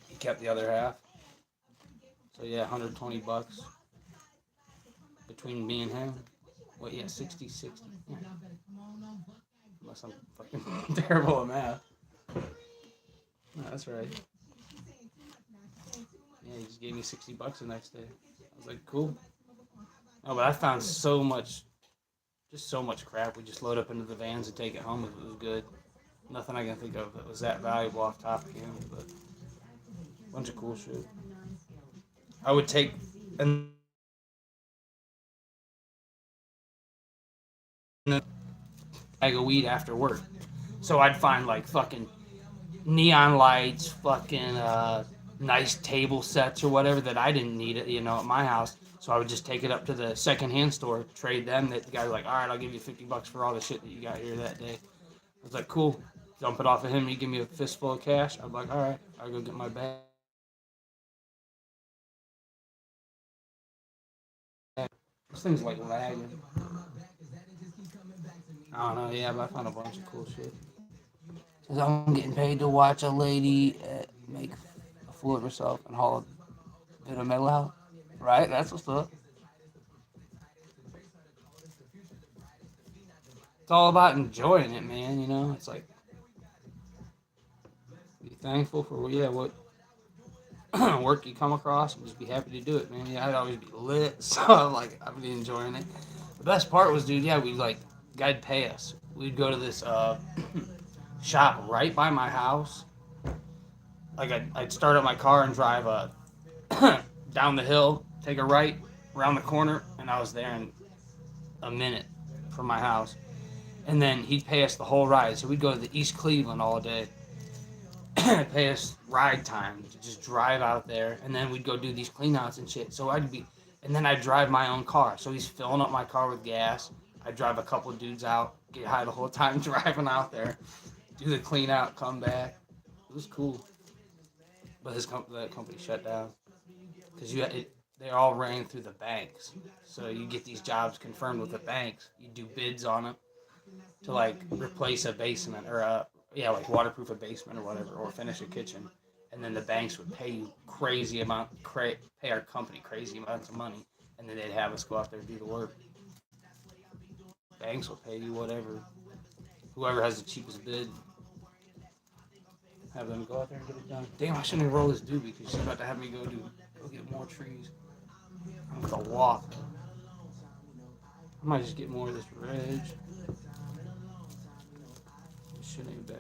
He kept the other half. So yeah, $120 between me and him. What? Yeah, 60. Yeah. Unless I'm fucking terrible at math. No, that's right. Yeah, he just gave me $60 the next day. I was like, cool. Oh, but I found just so much crap. We just load up into the vans and take it home if it was good. Nothing I can think of that was that valuable off top of him, but a bunch of cool shit. I would take and bag of weed after work. So I'd find like fucking neon lights, fucking nice table sets or whatever that I didn't need it, at my house. So I would just take it up to the secondhand store, trade them. That the guy was like, "All right, I'll give you $50 for all the shit that you got here that day." I was like, "Cool." Dump it off of him. He give me a fistful of cash. I'm like, "All right, I'll go get my bag." This thing's like lagging. I don't know. Yeah, but I found a bunch of cool shit. Cause I'm getting paid to watch a lady make a fool of herself and haul a bit of metal out. Right? That's what's up. It's all about enjoying it, man. It's like be thankful for what work you come across and just be happy to do it, man. Yeah, I'd always be lit, so I'd be enjoying it. The best part was, dude, yeah, we like guy'd pay us. We'd go to this shop right by my house. Like I'd start up my car and drive down the hill, take a right around the corner, and I was there in a minute from my house. And then he'd pay us the whole ride, so we'd go to the East Cleveland all day. Pay us ride time to just drive out there, and then we'd go do these cleanouts and shit. So and then I'd drive my own car. So he's filling up my car with gas. I'd drive a couple of dudes out, get high the whole time driving out there, do the clean out, come back. It was cool, but that company shut down because they all ran through the banks. So you get these jobs confirmed with the banks. You do bids on them to like replace a basement or like waterproof a basement or whatever, or finish a kitchen. and then the banks would pay you pay our company crazy amounts of money, and then they'd have us go out there and do the work. Banks will pay you whatever, whoever has the cheapest bid, have them go out there and get it done. Damn, I shouldn't have rolled this doobie because she's about to have me go get more trees. I'm gonna walk. I might just get more of this reg. This shit ain't bad.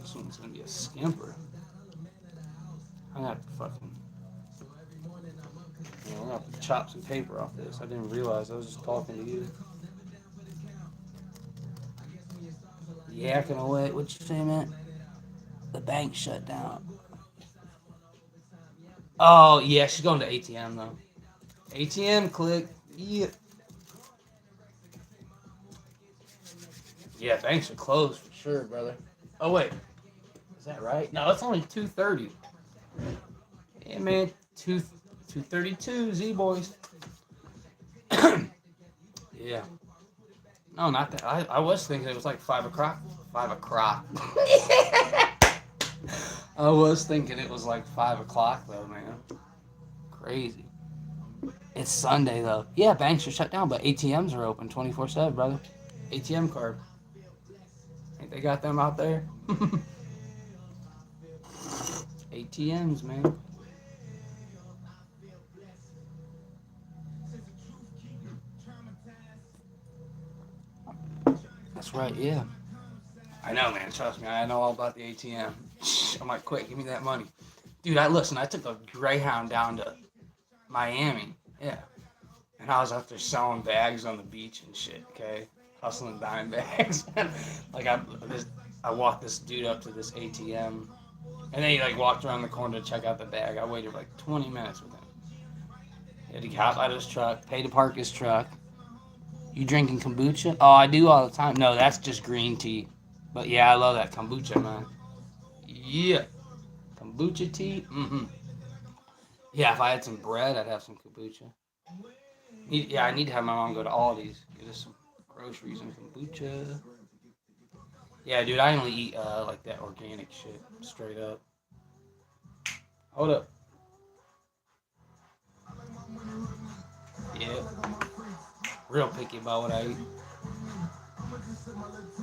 This one's gonna be a skimper. I got to fucking. I'm gonna have to chop some paper off this. I didn't realize I was just talking to you. Yakking away. What you say, man? The bank shut down. Oh yeah, she's going to ATM though. ATM click. Yeah. Yeah, banks are closed for sure, brother. Oh wait, is that right? No, it's only 2:30. Yeah, man, 2:32. Z boys. Yeah. No, not that. I was thinking it was like 5 o'clock. 5 o'clock. I was thinking it was like 5 o'clock though, man. Crazy. It's Sunday though. Yeah, banks are shut down, but ATMs are open 24/7, brother. ATM card. Ain't they got them out there? ATMs, man. That's right, yeah. I know, man. Trust me, I know all about the ATM. I'm like, quick, give me that money. Dude, I took a Greyhound down to Miami. Yeah. And I was out there selling bags on the beach and shit, okay? Hustling dime bags. like, I walked this dude up to this ATM. And then he, like, walked around the corner to check out the bag. I waited, like, 20 minutes with him. He had to hop out of his truck, pay to park his truck. You drinking kombucha? Oh, I do all the time. No, that's just green tea. But, yeah, I love that kombucha, man. Yeah. Kombucha tea? Mm-hmm. Yeah, if I had some bread, I'd have some kombucha. I need to have my mom go to Aldi's, get us some groceries and kombucha. Yeah, dude, I only eat like that organic shit, straight up. Hold up. Yeah, real picky about what I eat.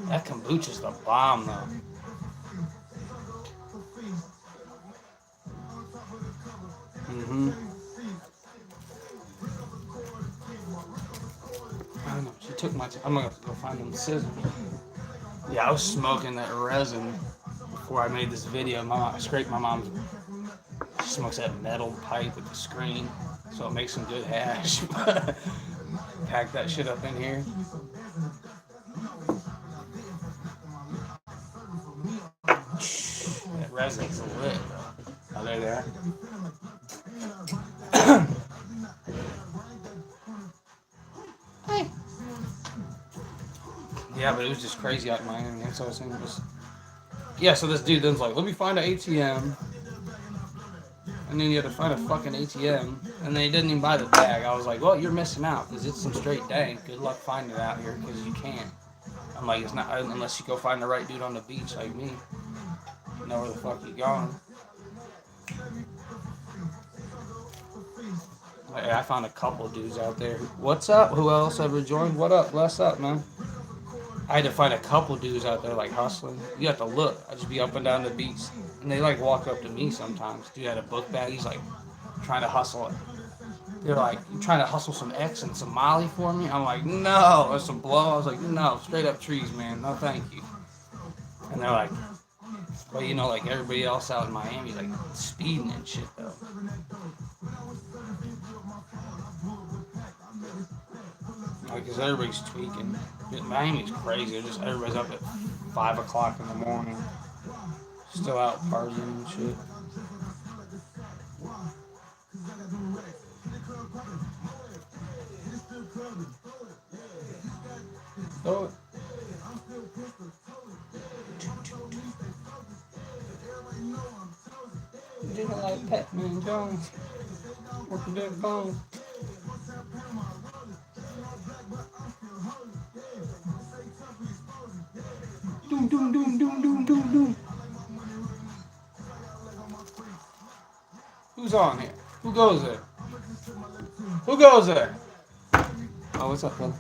That kombucha's the bomb, though. Mm-hmm. I don't know. She took my. I'm gonna go find them scissors. Yeah, I was smoking that resin before I made this video. I scraped my mom's. She smokes that metal pipe with the screen, so it makes some good hash. Pack that shit up in here. That resin's lit, bro. Oh, there. Hey. Yeah, but it was just crazy out in Miami. That's what I was saying. Yeah, so this dude then's like, let me find an ATM. And then you had to find a fucking ATM. And then he didn't even buy the bag. I was like, well, you're missing out because it's some straight day. Good luck finding it out here because you can't. I'm like, it's not unless you go find the right dude on the beach like me. You know where the fuck you going. I found a couple dudes out there. What's up? Who else ever joined? What up? Bless up, man. I had to find a couple dudes out there like hustling. You have to look. I just be up and down the beach, and they like walk up to me sometimes. Dude had a book bag. He's like trying to hustle it. They're like, you trying to hustle some X and some Molly for me? I'm like, no. Or some blow. I was like, no. Straight up trees, man. No, thank you. And they're like, well, you know, like everybody else out in Miami, like speeding and shit though. Because everybody's tweaking. Miami's crazy. Everybody's up at 5 o'clock in the morning, still out partying and shit. Throw it. You didn't like Pac-Man. Jones. Work the damn phone. Doom, doom, doom, doom, doom, doom, doom. Who's on here? Who goes there? Who goes there? Oh, what's up, brother?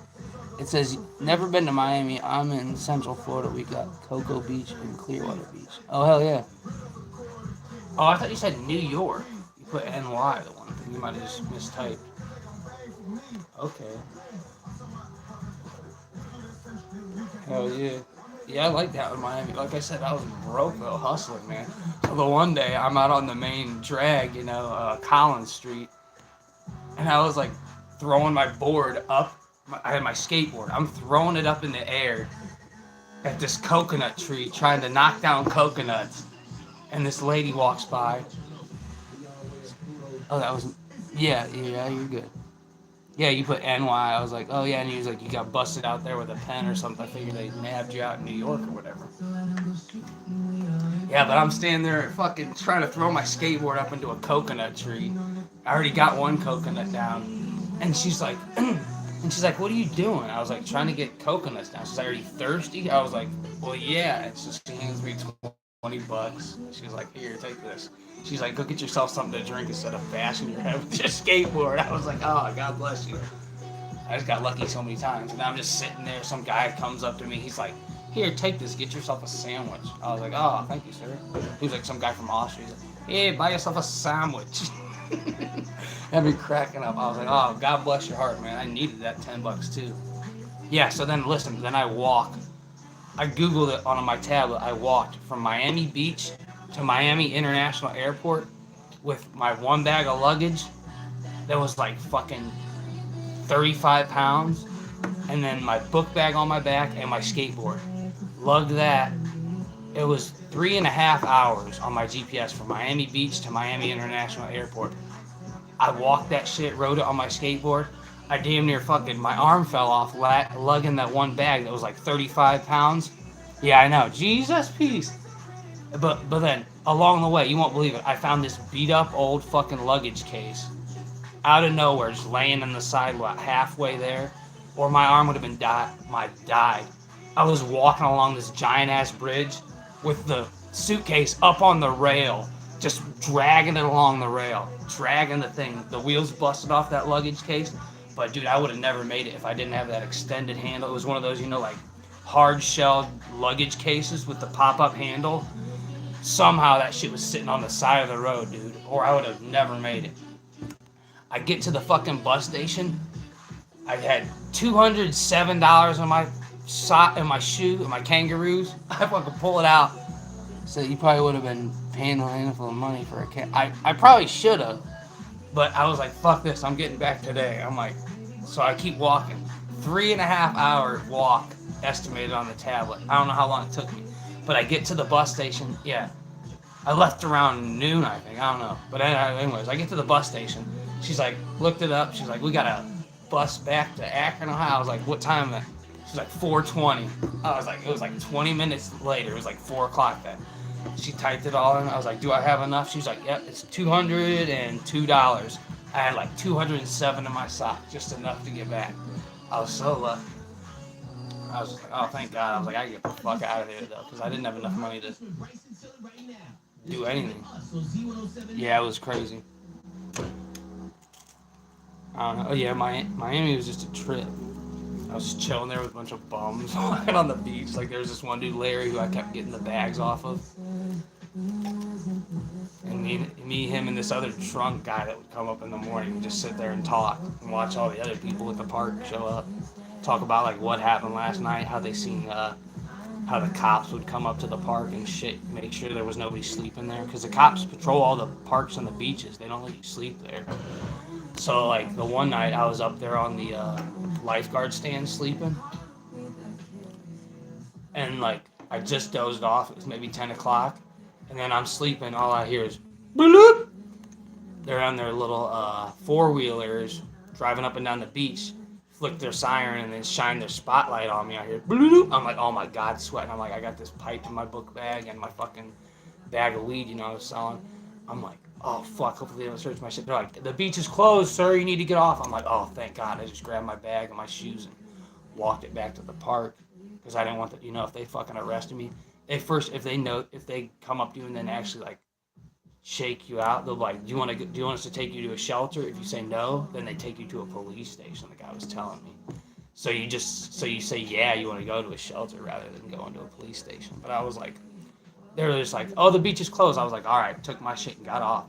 It says, never been to Miami. I'm in Central Florida. We got Cocoa Beach and Clearwater Beach. Oh, hell yeah. Oh, I thought you said New York. You put NY, the one thing. You might have just mistyped. Okay. Hell yeah. Yeah, I like that in Miami. Like I said, I was broke though, hustling, man. So the one day I'm out on the main drag, Collins Street, and I was like throwing my board up. I had my skateboard. I'm throwing it up in the air at this coconut tree, trying to knock down coconuts. And this lady walks by. Oh, that was, yeah, you're good. Yeah, you put NY. I was like, oh yeah, and he was like, you got busted out there with a pen or something. I figured they nabbed you out in New York or whatever. Yeah, but I'm standing there fucking trying to throw my skateboard up into a coconut tree. I already got one coconut down, and she's like, what are you doing? I was like, trying to get coconuts down. She's like, are you thirsty? I was like, well, yeah. And so she hands me $20. She's like, here, take this. She's like, go get yourself something to drink instead of bashing your head with your skateboard. I was like, oh, God bless you. I just got lucky so many times. And I'm just sitting there. Some guy comes up to me. He's like, here, take this. Get yourself a sandwich. I was like, oh, thank you, sir. He was like some guy from Austria. He's like, hey, buy yourself a sandwich. Had me cracking up. I was like, oh, God bless your heart, man. I needed that $10 too. Yeah, so then listen, then I Googled it on my tablet. I walked from Miami Beach to Miami International Airport with my one bag of luggage that was like fucking 35 pounds, and then my book bag on my back and my skateboard. Lugged that. It was 3.5 hours on my GPS from Miami Beach to Miami International Airport. I walked that shit, rode it on my skateboard. I damn near my arm fell off lugging that one bag that was like 35 pounds. Yeah, I know. Jesus, peace. But then, along the way, you won't believe it, I found this beat up old fucking luggage case. Out of nowhere, just laying on the sidewalk halfway there. Or my arm would have been died. I was walking along this giant ass bridge with the suitcase up on the rail. Just dragging it along the rail. Dragging the thing. The wheels busted off that luggage case. But dude, I would have never made it if I didn't have that extended handle. It was one of those, like hard-shelled luggage cases with the pop-up handle. Somehow that shit was sitting on the side of the road, dude. Or I would have never made it. I get to the fucking bus station. I had $207 in my sock, in my shoe, in my kangaroos. I fucking pull it out. So you probably would have been paying a handful of money for a cat. I probably should have. But I was like, fuck this, I'm getting back today. I'm like, so I keep walking. 3.5 hour walk estimated on the tablet. I don't know how long it took me. But I get to the bus station, yeah. I left around noon, I think, I don't know. But anyways, I get to the bus station. She's like, looked it up. She's like, we got a bus back to Akron, Ohio. I was like, what time is it? She's like, 4:20. I was like, it was like 20 minutes later. It was like 4 o'clock then. She typed it all in. I was like, do I have enough? She's like, yep, it's $202. I had like 207 in my sock, just enough to get back. I was so lucky. I was just like, oh, thank God. I was like, I can get the fuck out of here, though, because I didn't have enough money to do anything. Yeah, it was crazy. I don't know. Oh, yeah, Miami was just a trip. I was just chilling there with a bunch of bums walking on the beach. Like, there was this one dude, Larry, who I kept getting the bags off of. And me, him, and this other drunk guy that would come up in the morning and just sit there and talk and watch all the other people at the park show up. Talk about, like, what happened last night, how they seen, how the cops would come up to the park and shit, make sure there was nobody sleeping there. Because the cops patrol all the parks and the beaches. They don't let you sleep there. So, like, the one night I was up there on the lifeguard stand sleeping. And, like, I just dozed off. It was maybe 10 o'clock. And then I'm sleeping. All I hear is, bloop. They're on their little four-wheelers driving up and down the beach. Flick their siren and then shine their spotlight on me. I hear, bloop. I'm like, oh, my God, sweating. I'm like, I got this pipe in my book bag and my fucking bag of weed, I was selling. I'm like, oh fuck, hopefully they don't search my shit. They're like, the beach is closed, sir. You need to get off. I'm like, oh thank God. I just grabbed my bag and my shoes and walked it back to the park because I didn't want that. If they fucking arrested me, if they come up to you and then actually like shake you out, they'll be like, do you want us to take you to a shelter? If you say no, then they take you to a police station. The guy was telling me. So you say yeah, you want to go to a shelter rather than going to a police station. But I was like, they were just like, oh, the beach is closed. I was like, all right, took my shit and got off.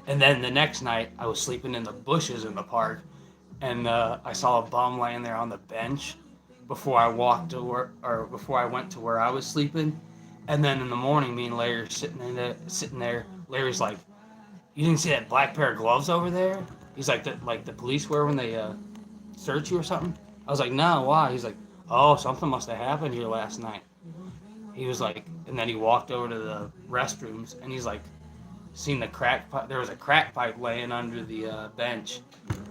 And then the next night, I was sleeping in the bushes in the park, and I saw a bum laying there on the bench before I walked to work, or before I went to where I was sleeping. And then in the morning, me and Larry are sitting there. Larry's like, "You didn't see that black pair of gloves over there?" He's like, the police wear when they search you or something." I was like, "No, why?" He's like, "Oh, something must have happened here last night." He was like, and then he walked over to the restrooms, and he's like, seen the crack pipe. There was a crack pipe laying under the bench,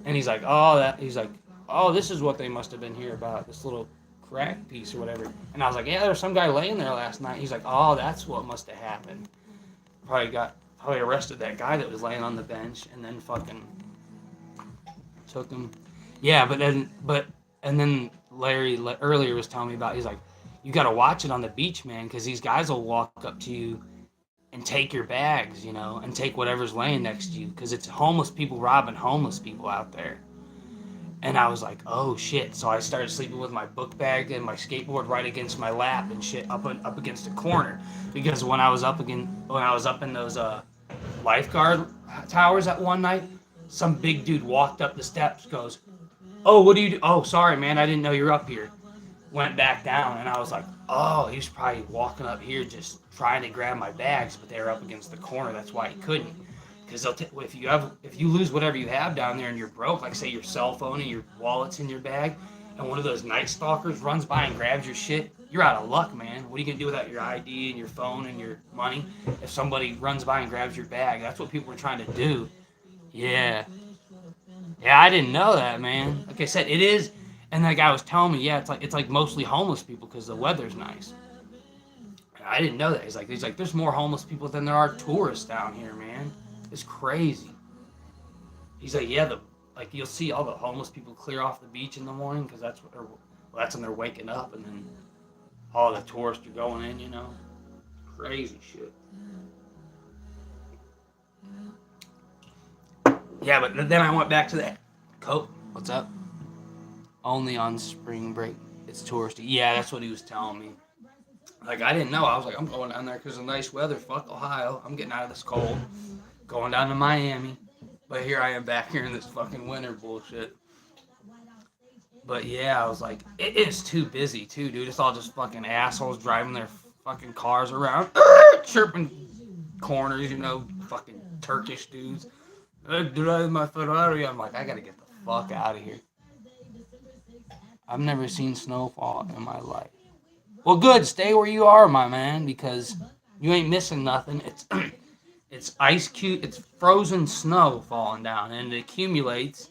and he's like, oh, this is what they must have been here about, this little crack piece or whatever. And I was like, yeah, there was some guy laying there last night. He's like, oh, that's what must have happened. Probably arrested that guy that was laying on the bench, and then fucking took him. Yeah, and then Larry earlier was telling me about. He's like, you got to watch it on the beach, man, because these guys will walk up to you and take your bags, and take whatever's laying next to you, because it's homeless people robbing homeless people out there. And I was like, oh shit. So I started sleeping with my book bag and my skateboard right against my lap and shit up against a corner, because when I was up in those lifeguard towers that one night, some big dude walked up the steps, goes, oh, what do you do? Oh, sorry, man, I didn't know you were up here. Went back down, and I was like, oh, he was probably walking up here just trying to grab my bags, but they were up against the corner. That's why he couldn't. Because if you lose whatever you have down there and you're broke, like say your cell phone and your wallet's in your bag, and one of those night stalkers runs by and grabs your shit, you're out of luck, man. What are you gonna do without your ID and your phone and your money if somebody runs by and grabs your bag? That's what people were trying to do. Yeah, I didn't know that, man. Like I said, it is. And that guy was telling me, yeah, it's like mostly homeless people because the weather's nice. And I didn't know that. He's like, there's more homeless people than there are tourists down here, man. It's crazy. He's like, yeah, you'll see all the homeless people clear off the beach in the morning because that's when they're waking up, and then all the tourists are going in, Crazy shit. Yeah, but then I went back to that coat. What's up? Only on spring break. It's touristy. Yeah, that's what he was telling me. Like, I didn't know. I was like, I'm going down there because of nice weather. Fuck Ohio. I'm getting out of this cold. Going down to Miami. But here I am back here in this fucking winter bullshit. But yeah, I was like, it is too busy too, dude. It's all just fucking assholes driving their fucking cars around. Chirping corners, fucking Turkish dudes. Drive my Ferrari. I'm like, I gotta get the fuck out of here. I've never seen snowfall in my life. Well, good. Stay where you are, my man, because you ain't missing nothing. It's ice cube. It's frozen snow falling down, and it accumulates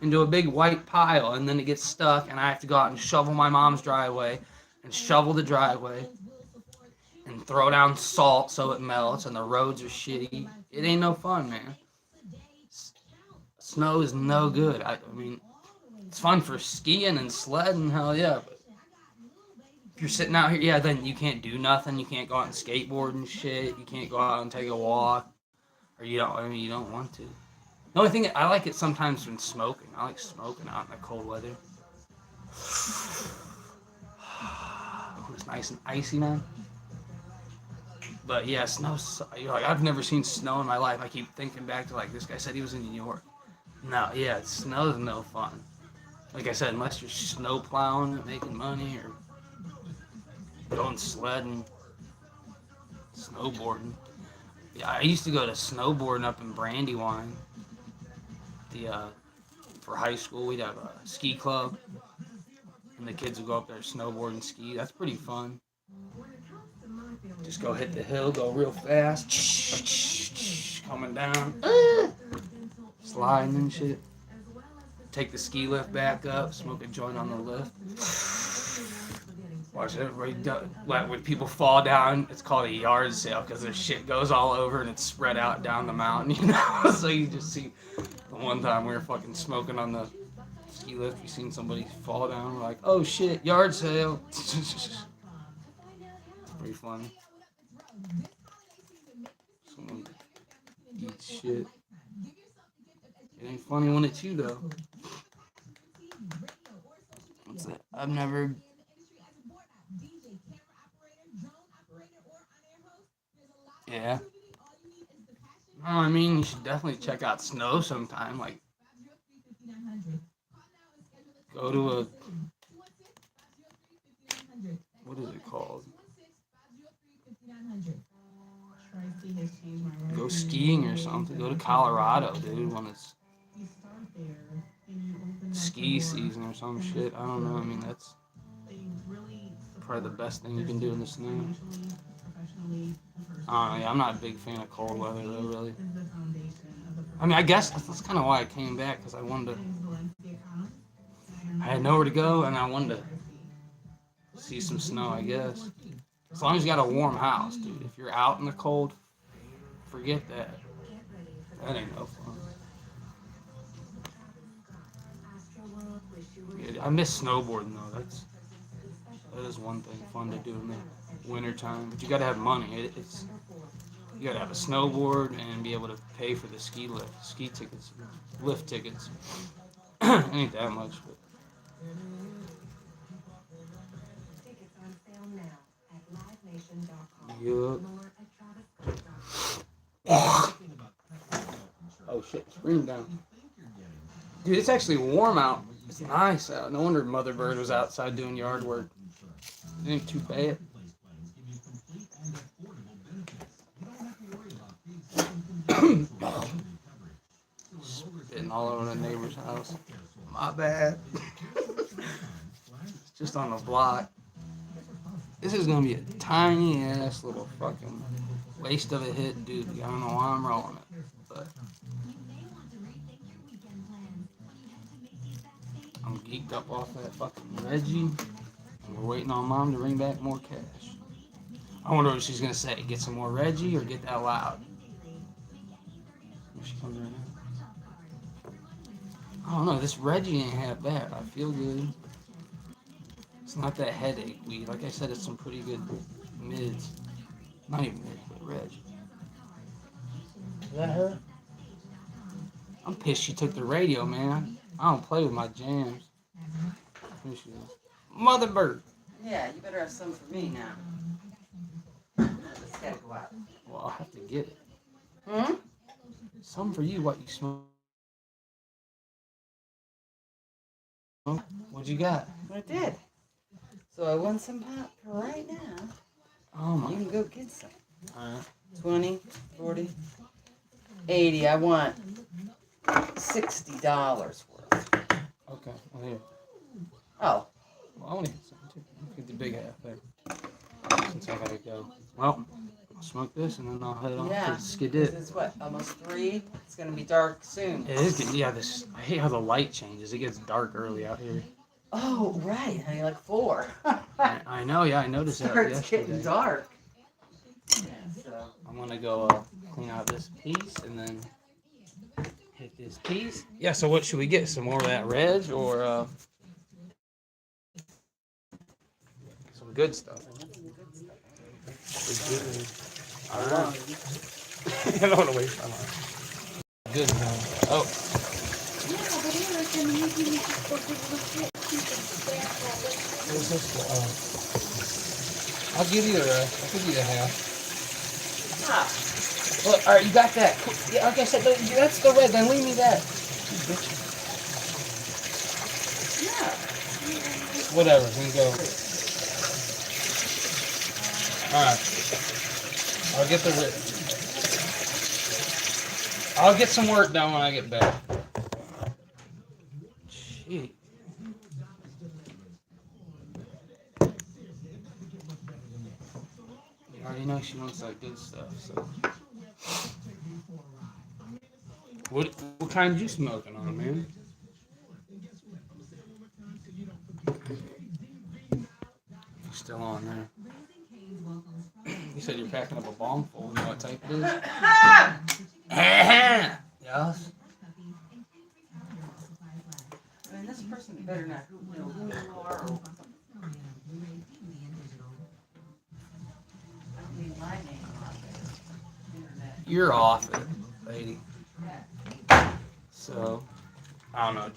into a big white pile, and then it gets stuck, and I have to go out and shovel my mom's driveway, and shovel the driveway, and throw down salt so it melts, and the roads are shitty. It ain't no fun, man. Snow is no good. I mean, it's fun for skiing and sledding, hell yeah, but if you're sitting out here, yeah, then you can't do nothing. You can't go out and skateboard and shit. You can't go out and take a walk, or you don't want to. The only thing, I like it sometimes when smoking. I like smoking out in the cold weather. It's nice and icy, man. But yeah, snow, I've never seen snow in my life. I keep thinking back to, this guy said he was in New York. No, yeah, snow's no fun. Like I said, unless you're snow plowing and making money, or going sledding, snowboarding. Yeah, I used to go to snowboarding up in Brandywine. For high school, we'd have a ski club, and the kids would go up there snowboard and ski. That's pretty fun. Just go hit the hill, go real fast, coming down, sliding and shit. Take the ski lift back up, smoke a joint on the lift. Watch everybody like when people fall down. It's called a yard sale because their shit goes all over and it's spread out down the mountain. You know, so you just see. The one time we were fucking smoking on the ski lift, we seen somebody fall down. We're like, oh shit, yard sale. It's pretty funny. Someone eats shit. It ain't funny when it's you though. What's that? I've never. Yeah. No, I mean you should definitely check out snow sometime. Like go to a what is it called? Go skiing or something. Go to Colorado, dude, when it's ski season or some shit. I don't know. I mean, that's probably the best thing you can do in the snow. Yeah, I'm not a big fan of cold weather, though, really. I mean, I guess that's kind of why I came back, because I wanted to. I had nowhere to go, and I wanted to see some snow, I guess. As long as you got a warm house, dude. If you're out in the cold, forget that. That ain't no fun. Yeah, I miss snowboarding though. That is one thing fun to do in the wintertime. But you gotta have money. You gotta have a snowboard and be able to pay for the ski tickets, lift tickets. It ain't that much, but. Yup. Oh shit, screen down. Dude, it's actually warm out. It's nice out. No wonder Mother Bird was outside doing yard work. It ain't too bad. Spitting all over the neighbor's house. My bad. It's just on the block. This is gonna be a tiny ass little fucking waste of a hit, dude. I don't know why I'm rolling it, but I'm geeked up off that fucking Reggie. And we're waiting on Mom to bring back more cash. I wonder what she's gonna say. Get some more Reggie or get that loud? Here she comes right now. I don't know. This Reggie ain't half bad. I feel good. It's not that headache weed. Like I said, it's some pretty good mids. Not even mids, but Reg. Is that her? I'm pissed she took the radio, man. I don't play with my jams. Here she is. Mother Bird. Yeah, you better have some for me now. Let's gotta go out. Well, I'll have to get it. Hmm? Some for you. What, you smoke? What you got? I did. So I want some pot for right now. Oh my. You can go get some. Alright. 20, 40, 80. I want $60 worth. Okay. Well, here. Oh. Well, I want to get some too. Get the big half there. Since I gotta go. Well, I'll smoke this and then I'll head on Yeah. to Skidit. It's what? Almost 3? It's going to be dark soon. It is getting, yeah, I hate how the light changes. It gets dark early out here. Oh, right. Honey, like 4. I know, yeah, I noticed that Starts yesterday. getting dark. Yeah, so. I'm gonna go clean out this piece and then hit this piece. Yeah, so what should we get? Some more of that Reg or some good stuff? Alright. I don't want to waste my time. Good stuff. Oh. What's this? I'll give you the rest. I'll give you the half. Ah. Look, alright, you got that. Yeah, like I said, that's the red. Then leave me that. Yeah. Whatever, we can go. Alright. I'll get the red. I'll get some work done when I get back. Gee. You already know she wants that good stuff, so. What kind you smoking on, man? You still still on there. You said you're packing up a bomb full. You know what type it is? Yes. I mean, this person better not know who you are or I mean my name on the internet. You're off it, lady. So, I don't know.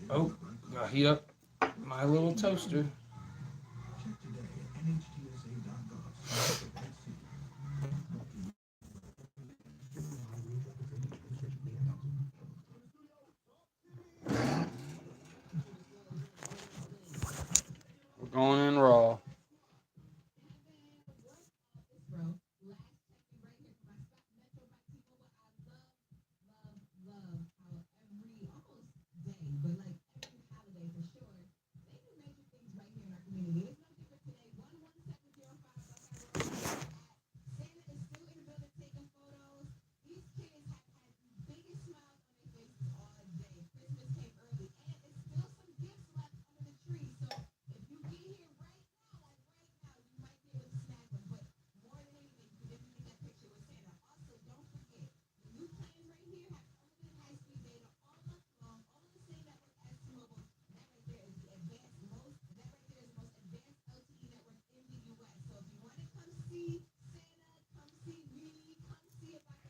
Oh, gotta heat up my little toaster. We're going in raw.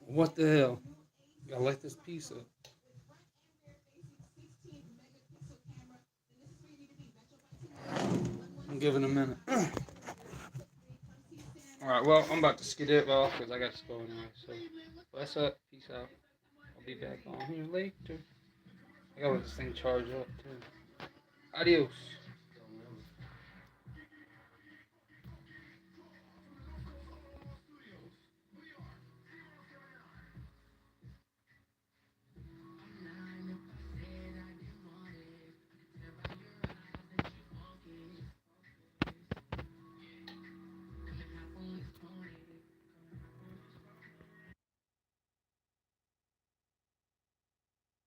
What the hell? I like this pizza. I'm giving a minute. Alright, well, I'm about to skid it off because I got to go anyway. So, what's up? Peace out. I'll be back on here later. I gotta let this thing charge up, too. Adios.